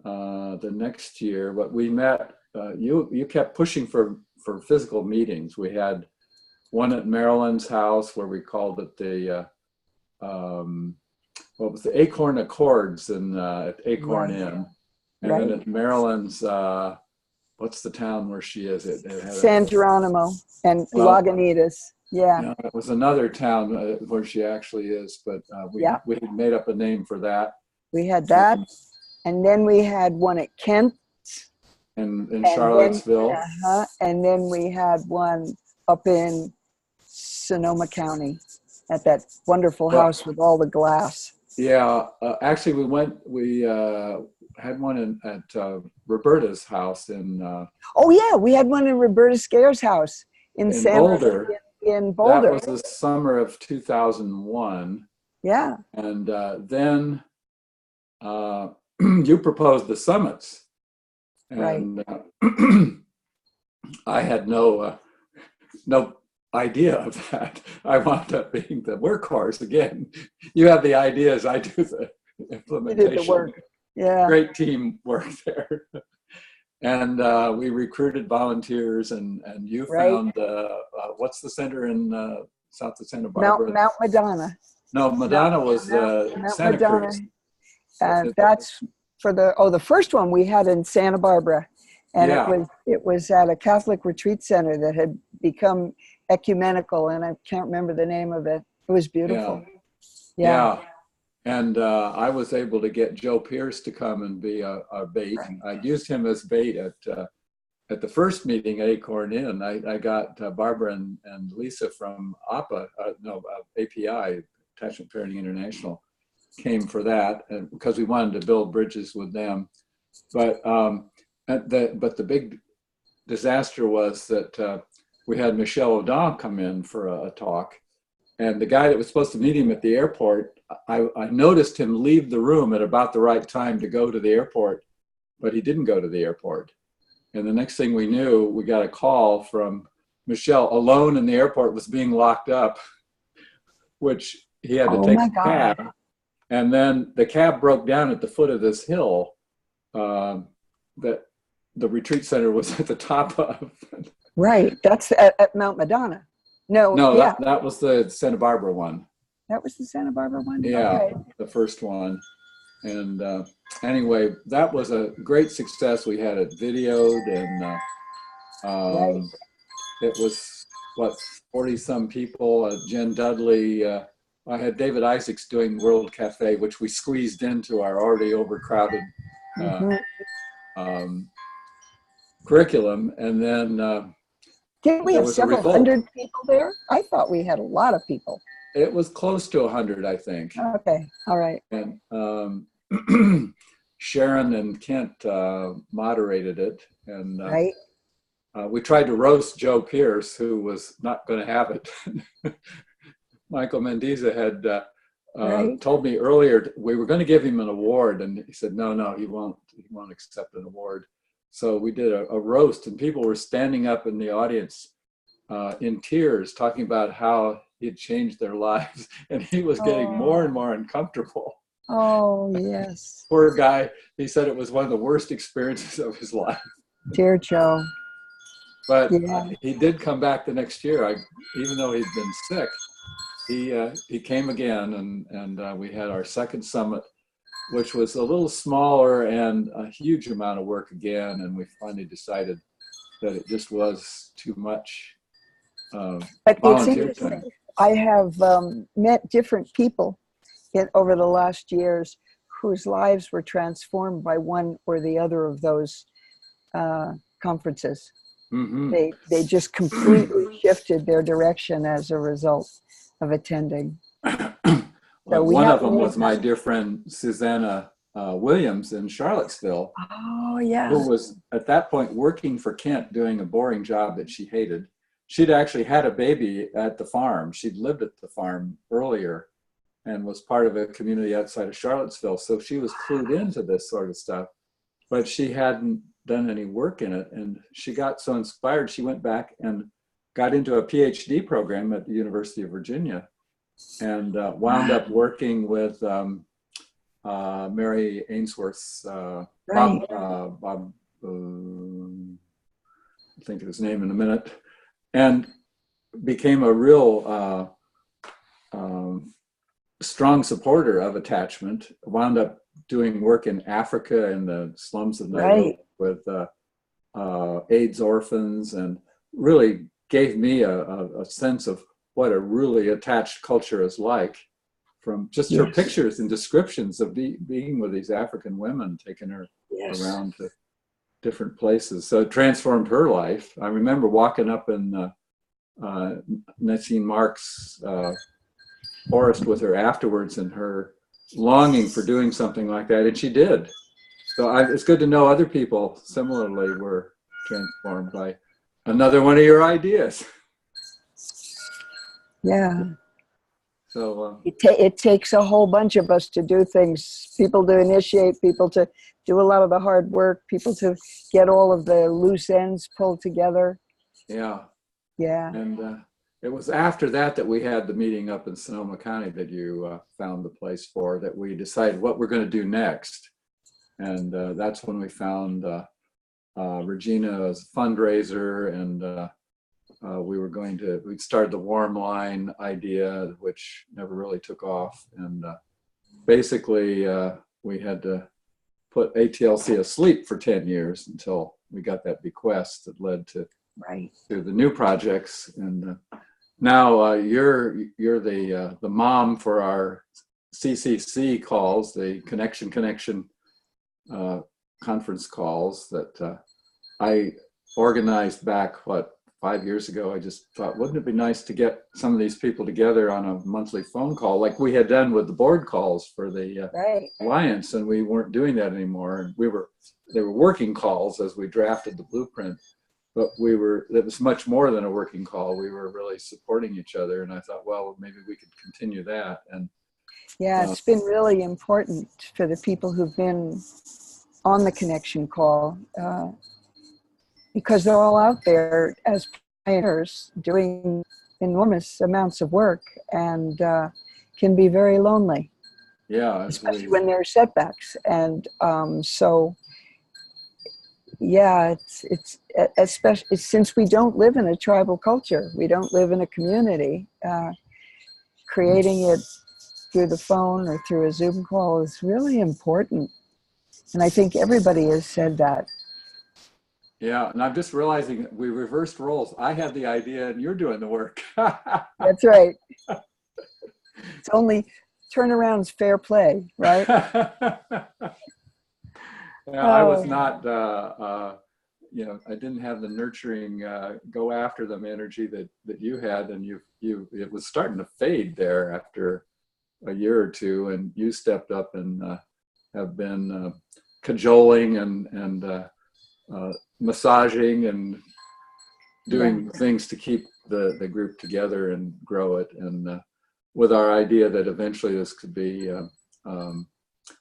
S1: the next year, but we met, you kept pushing for physical meetings. We had one at Marilyn's house where we called it the, what was the Acorn Accords at Acorn Inn. And then at Marilyn's, what's the town where she is?
S2: San Geronimo and Lagunitas. Yeah.
S1: No, it was another town where she actually is, but we had made up a name for that.
S2: We had that, and then we had one at Kent.
S1: In Charlottesville.
S2: And then we had one up in Sonoma County at that wonderful house with all the glass.
S1: Yeah, actually we had one at Roberta's house in...
S2: we had one in Roberta Scare's house in
S1: Boulder.
S2: In Boulder.
S1: That was the summer of 2001.
S2: Yeah.
S1: And then you proposed the summits. And I had no idea of that. I wound up being the workhorse again. You have the ideas, I do the implementation.
S2: You did the work. Yeah.
S1: Great team work there. And we recruited volunteers, and you found, what's the center in south of Santa Barbara?
S2: Mount Madonna.
S1: No, Madonna was
S2: Mount
S1: Santa
S2: Madonna.
S1: Cruz.
S2: And that's for the first one we had in Santa Barbara. And it was at a Catholic retreat center that had become ecumenical, and I can't remember the name of it. It was beautiful.
S1: Yeah. And I was able to get Joe Pierce to come and be a bait. I used him as bait at the first meeting at Acorn Inn. I got Barbara and Lisa from API, Attachment Parenting International, came for that, and because we wanted to build bridges with them. But the big disaster was that we had Michelle O'Donnell come in for a talk, and the guy that was supposed to meet him at the airport, I noticed him leave the room at about the right time to go to the airport, but he didn't go to the airport. And the next thing we knew, we got a call from Michelle alone in the airport, was being locked up which he had to
S2: Oh
S1: take
S2: my
S1: a
S2: God.
S1: cab. And then the cab broke down at the foot of this hill that the retreat center was at the top of.
S2: Right. That's at Mount Madonna. No,
S1: No,
S2: yeah.
S1: that was the Santa Barbara one.
S2: That was the Santa Barbara one?
S1: Yeah,
S2: Okay.
S1: the first one. And anyway, that was a great success. We had it videoed, and
S2: Right.
S1: it was, what, 40 some people. Jen Dudley, I had David Isaacs doing World Cafe, which we squeezed into our already overcrowded
S2: Mm-hmm.
S1: curriculum. And then
S2: Didn't we
S1: there
S2: have
S1: was a
S2: several
S1: revolt.
S2: hundred people there? I thought we had a lot of people.
S1: It was close to 100, I think.
S2: Okay. All right.
S1: And Sharon and Kent moderated it. And
S2: Right.
S1: we tried to roast Joe Pierce, who was not going to have it. Michael Mendiza had
S2: Right.
S1: told me earlier we were going to give him an award, and he said, no, he won't accept an award. So we did a roast, and people were standing up in the audience in tears, talking about how he had changed their lives, and he was getting more and more uncomfortable.
S2: Oh, yes.
S1: Poor guy. He said it was one of the worst experiences of his life.
S2: Dear Joe.
S1: But
S2: Yeah.
S1: he did come back the next year. Even though he'd been sick, he came again, and we had our second summit, which was a little smaller and a huge amount of work again. And we finally decided that it just was too much
S2: But it's
S1: volunteer
S2: interesting.
S1: time.
S2: I have met different people over the last years whose lives were transformed by one or the other of those conferences.
S1: Mm-hmm.
S2: They just completely shifted their direction as a result of attending.
S1: Well, one of them was my dear friend Susanna Williams in Charlottesville,
S2: Oh, yeah.
S1: who was at that point working for Kent, doing a boring job that she hated. She'd actually had a baby at the farm. She'd lived at the farm earlier and was part of a community outside of Charlottesville. So she was clued into this sort of stuff, but she hadn't done any work in it. And she got so inspired, she went back and got into a PhD program at the University of Virginia, and wound up working with Mary Ainsworth's
S2: Right.
S1: Bob, I'll think of his name in a minute, and became a real strong supporter of attachment. Wound up doing work in Africa in the slums of Nairobi with AIDS orphans, and really gave me a sense of what a really attached culture is like, from just her pictures and descriptions of being with these African women, taking her around to different places. So it transformed her life. I remember walking up in Nessie Mark's forest with her afterwards, and her longing for doing something like that, and she did. So it's good to know other people similarly were transformed by another one of your ideas.
S2: Yeah.
S1: So
S2: it takes a whole bunch of us to do things, people to initiate, people to do a lot of the hard work, people to get all of the loose ends pulled together.
S1: Yeah.
S2: And
S1: it was after that we had the meeting up in Sonoma County that you found the place for, that we decided what we're going to do next. And that's when we found Regina's fundraiser, and we'd started the Warm Line idea, which never really took off. And basically we had to put ATLC asleep for 10 years until we got that bequest that led to the new projects. And now you're the mom for our CCC calls, the connection conference calls that I organized back 5 years ago. I just thought, wouldn't it be nice to get some of these people together on a monthly phone call like we had done with the board calls for the Alliance, and we weren't doing that anymore. And they were working calls as we drafted the blueprint, but it was much more than a working call. We were really supporting each other, and I thought, well, maybe we could continue that. And
S2: it's been really important for the people who've been on the connection call, because they're all out there as pioneers doing enormous amounts of work and can be very lonely,
S1: Yeah, I
S2: especially
S1: believe.
S2: when there are setbacks. And so, yeah, it's especially since we don't live in a tribal culture, we don't live in a community. Creating it through the phone or through a Zoom call is really important. And I think everybody has said that.
S1: Yeah, and I'm just realizing that we reversed roles. I had the idea and you're doing the work.
S2: That's right. It's only turnaround's fair play, right?
S1: Yeah, I was
S2: Oh,
S1: not, I didn't have the nurturing, go after them energy that you had, and it was starting to fade there after a year or two, and you stepped up and have been cajoling and massaging and
S2: yeah.
S1: doing things to keep the group together and grow it, and with our idea that eventually this could be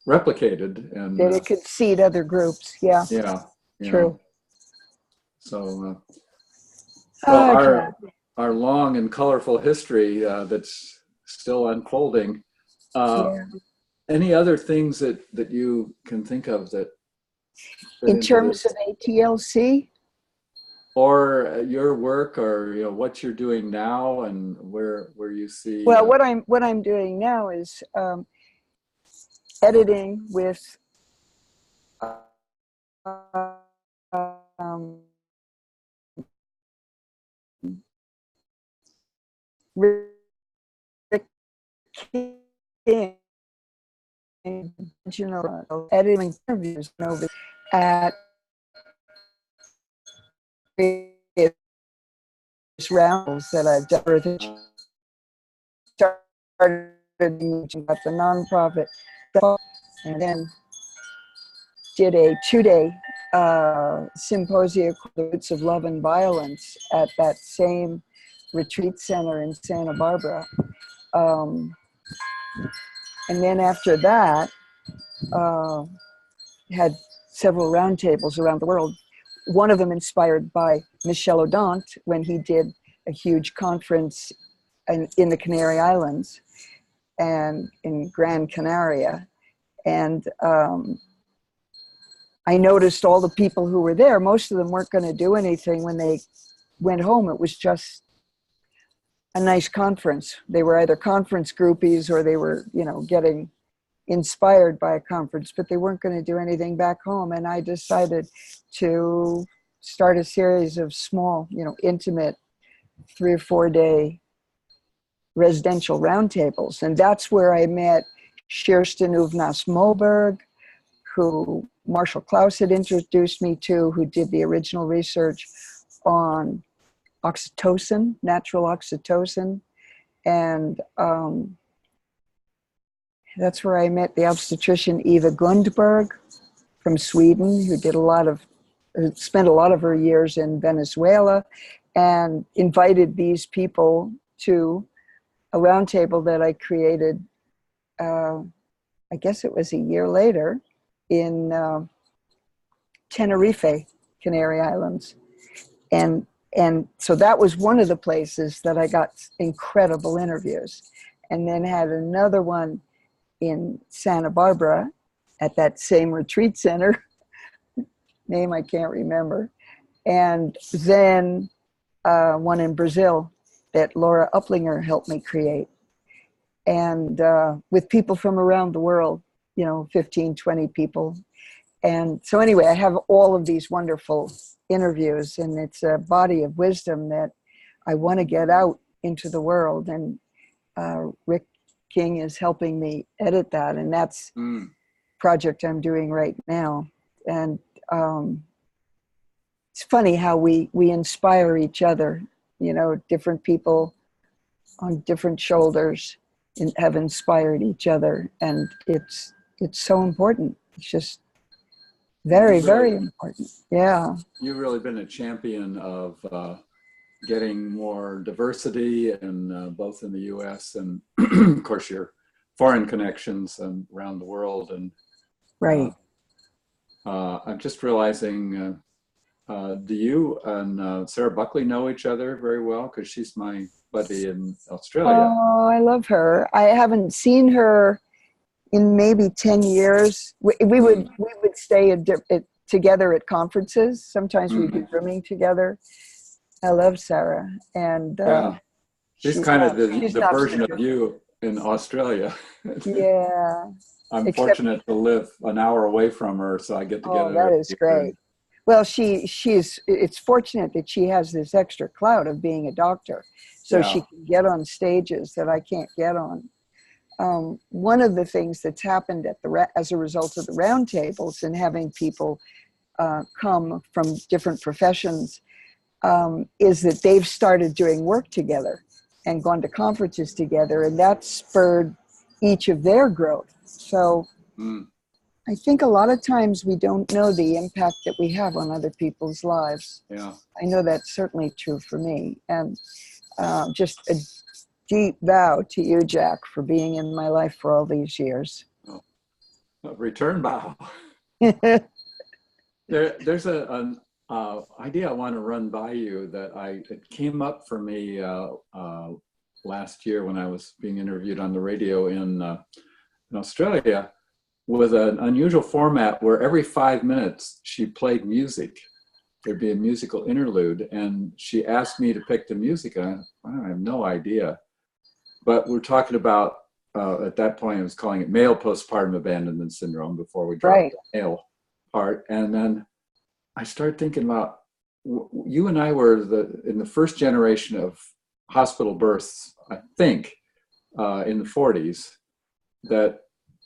S1: replicated, and
S2: That it could seed other groups. Yeah,
S1: yeah, you know,
S2: true.
S1: so well,
S2: Oh, God.
S1: our long and colorful history that's still unfolding. Uh,
S2: Yeah.
S1: any other things that you can think of that fit
S2: In
S1: into
S2: terms
S1: this,
S2: of ATLC,
S1: or your work, or what you're doing now, and where you see?
S2: well, what I'm doing now is editing with um, Rick King, editing interviews over at various rounds that I've done. Started at the nonprofit, and then did a 2-day symposium called The Roots of Love and Violence at that same retreat center in Santa Barbara. Um, and then after that, uh, had several roundtables around the world. One of them inspired by Michel Odent when he did a huge conference in the Canary Islands and in Gran Canaria. And I noticed all the people who were there, most of them weren't going to do anything when they went home. It was just a nice conference. They were either conference groupies or they were, getting inspired by a conference, but they weren't going to do anything back home. And I decided to start a series of small, intimate 3 or 4 day residential roundtables. And that's where I met Kirsten Uvnas Moberg, who Marshall Klaus had introduced me to, who did the original research on oxytocin, natural oxytocin. And that's where I met the obstetrician Eva Gundberg from Sweden, who spent a lot of her years in Venezuela, and invited these people to a roundtable that I created, I guess it was a year later, in Tenerife, Canary Islands. And so that was one of the places that I got incredible interviews. And then had another one in Santa Barbara at that same retreat center, name I can't remember. And then one in Brazil that Laura Uplinger helped me create. And with people from around the world, 15, 20 people. And so anyway, I have all of these wonderful interviews, and it's a body of wisdom that I want to get out into the world. And Rick King is helping me edit that, and that's project I'm doing right now. And it's funny how we inspire each other, different people on different shoulders and have inspired each other. And it's so important. It's just very, very important. Yeah.
S1: You've really been a champion of getting more diversity, and both in the U.S. and, of course, your foreign connections and around the world. And
S2: Right.
S1: I'm just realizing, do you and Sarah Buckley know each other very well? Because she's my buddy in Australia.
S2: Oh, I love her. I haven't seen her in maybe 10 years.
S1: Mm,
S2: We would stay together at conferences. Sometimes we'd be
S1: mhm.
S2: rooming together. I love Sarah, and
S1: Yeah, she's
S2: she's
S1: kind of
S2: not she's
S1: the
S2: not
S1: version of
S2: perfect.
S1: you in Australia.
S2: Yeah,
S1: I'm
S2: except
S1: fortunate to live an hour away from her, so I get
S2: oh,
S1: together
S2: that
S1: every
S2: is
S1: year. And
S2: great. Well, she's it's fortunate that she has this extra clout of being a doctor, so she
S1: yeah,
S2: can get on stages that I can't get on. One of the things that's happened as a result of the roundtables and having people come from different professions is that they've started doing work together and gone to conferences together, and that spurred each of their growth. So
S1: mm,
S2: I think a lot of times we don't know the impact that we have on other people's lives.
S1: yeah.
S2: I know that's certainly true for me. And just a deep vow to you, Jack, for being in my life for all these years.
S1: Oh, a return bow. There's an idea I want to run by you that it came up for me last year when I was being interviewed on the radio in Australia, with an unusual format where every 5 minutes she played music. There'd be a musical interlude, and she asked me to pick the music. And I have no idea. But we're talking about, at that point, I was calling it male postpartum abandonment syndrome before we dropped
S2: Right.
S1: the male part. And then I started thinking about, you and I were in the first generation of hospital births, I think, in the 40s, that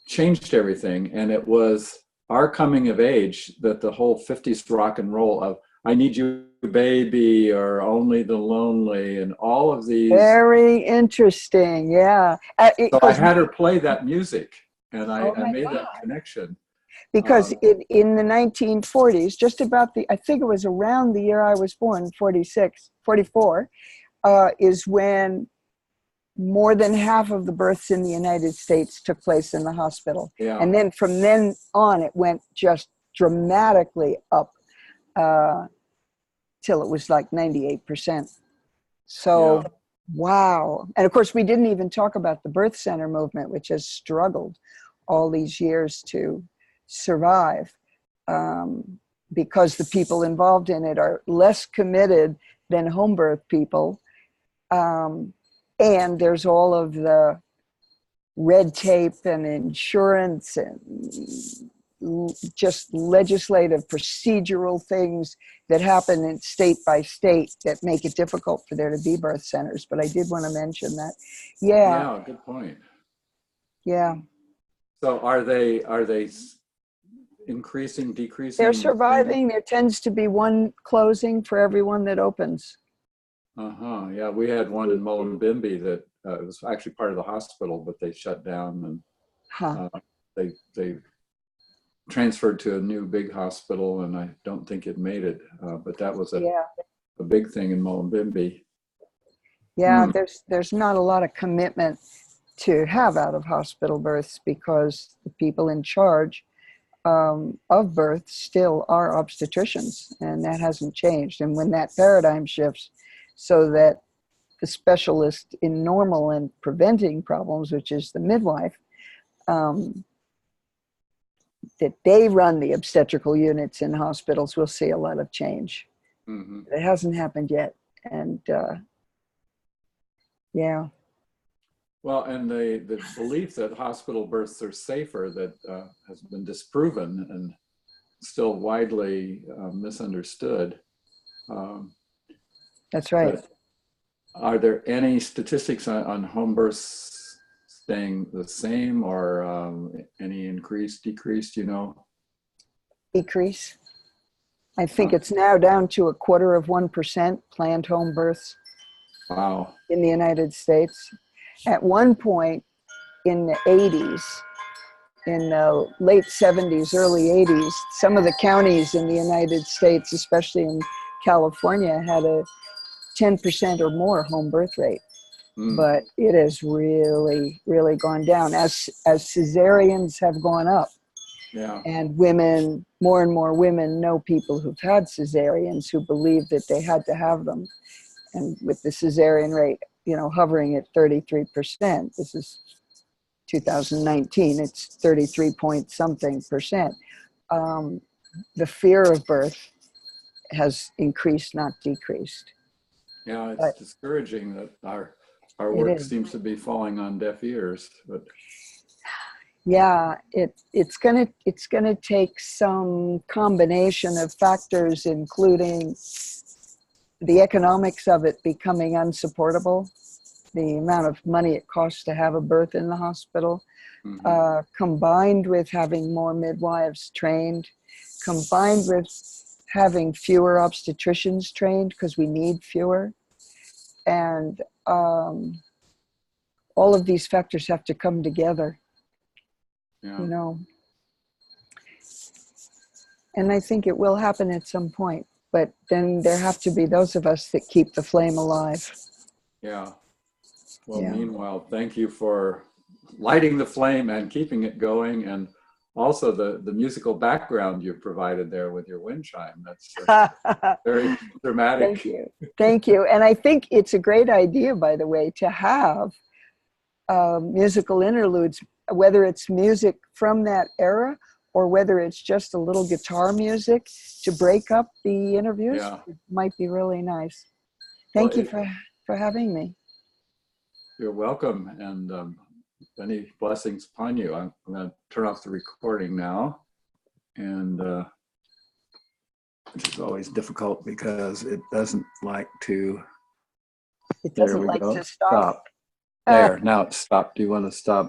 S1: changed everything. And it was our coming of age that the whole 50s rock and roll of I Need You, Baby, or Only the Lonely, and all of these.
S2: Very interesting. Yeah.
S1: So I
S2: Because
S1: had her play that music, and
S2: oh
S1: I
S2: my
S1: made that
S2: God.
S1: connection.
S2: Because
S1: Um,
S2: in the 1940s, just about I think it was around the year I was born, 46, 44, is when more than half of the births in the United States took place in the hospital.
S1: yeah,
S2: And then from then on, it went just dramatically up till it was like 98%.
S1: yeah,
S2: So, wow. And of course, we didn't even talk about the birth center movement, which has struggled all these years to survive because the people involved in it are less committed than home birth people. And there's all of the red tape and insurance and just legislative procedural things that happen in state by state that make it difficult for there to be birth centers. But I did want to mention that. Yeah,
S1: yeah. Good point.
S2: yeah.
S1: So are they increasing,
S2: They're
S1: decreasing, the same?
S2: surviving. There tends to be one closing for every one that opens.
S1: Uh-huh. Yeah, we had one in Mullumbimby that it was actually part of the hospital, but they shut down,
S2: Huh.
S1: and they transferred to a new big hospital, and I don't think it made it. But that was
S2: Yeah.
S1: a big thing in Mullumbimby.
S2: Yeah,
S1: Hmm.
S2: there's not a lot of commitment to have out of hospital births because the people in charge of birth still are obstetricians, and that hasn't changed. And when that paradigm shifts so that the specialist in normal and preventing problems, which is the midwife, um, that they run the obstetrical units in hospitals, we'll see a lot of change.
S1: Hmm.
S2: It hasn't happened yet. And yeah.
S1: Well, and the belief that hospital births are safer that has been disproven and still widely misunderstood. Um,
S2: That's right.
S1: but are there any statistics on home births staying the same, or any increase, decrease, you know?
S2: Decrease. I think
S1: Huh.
S2: it's now down to 0.25% planned home births
S1: Wow.
S2: in the United States. At one point in the 80s, in the late 70s, early 80s, some of the counties in the United States, especially in California, had a 10% or more home birth rate.
S1: Mm.
S2: But it has really, really gone down as cesareans have gone up.
S1: Yeah.
S2: And women, more and more women know people who've had cesareans who believe that they had to have them. And with the cesarean rate hovering at 33%. This is 2019. It's 33 point something percent. The fear of birth has increased, not decreased.
S1: Yeah, it's
S2: But
S1: discouraging that our
S2: it
S1: work
S2: is.
S1: seems to be falling on deaf ears. But
S2: Yeah, it's gonna take some combination of factors, including the economics of it becoming unsupportable, the amount of money it costs to have a birth in the hospital, combined with having more midwives trained, combined with having fewer obstetricians trained because we need fewer, and all of these factors have to come together,
S1: yeah,
S2: you know. And I think it will happen at some point, but then there have to be those of us that keep the flame alive.
S1: yeah. Well,
S2: Yeah.
S1: meanwhile, thank you for lighting the flame and keeping it going, and also the musical background you provided there with your wind chime. That's very
S2: Thank
S1: dramatic.
S2: you. Thank you. And I think it's a great idea, by the way, to have musical interludes, whether it's music from that era or whether it's just a little guitar music to break up the interviews.
S1: Yeah.
S2: It might be really nice.
S1: Well,
S2: Thank you for having me.
S1: you're welcome, and many blessings upon you. I'm going to turn off the recording now, and which is always difficult because it doesn't like to.
S2: It
S1: There
S2: doesn't
S1: we
S2: like
S1: go.
S2: to stop.
S1: Stop. There. Now it's stopped. Do you want to stop?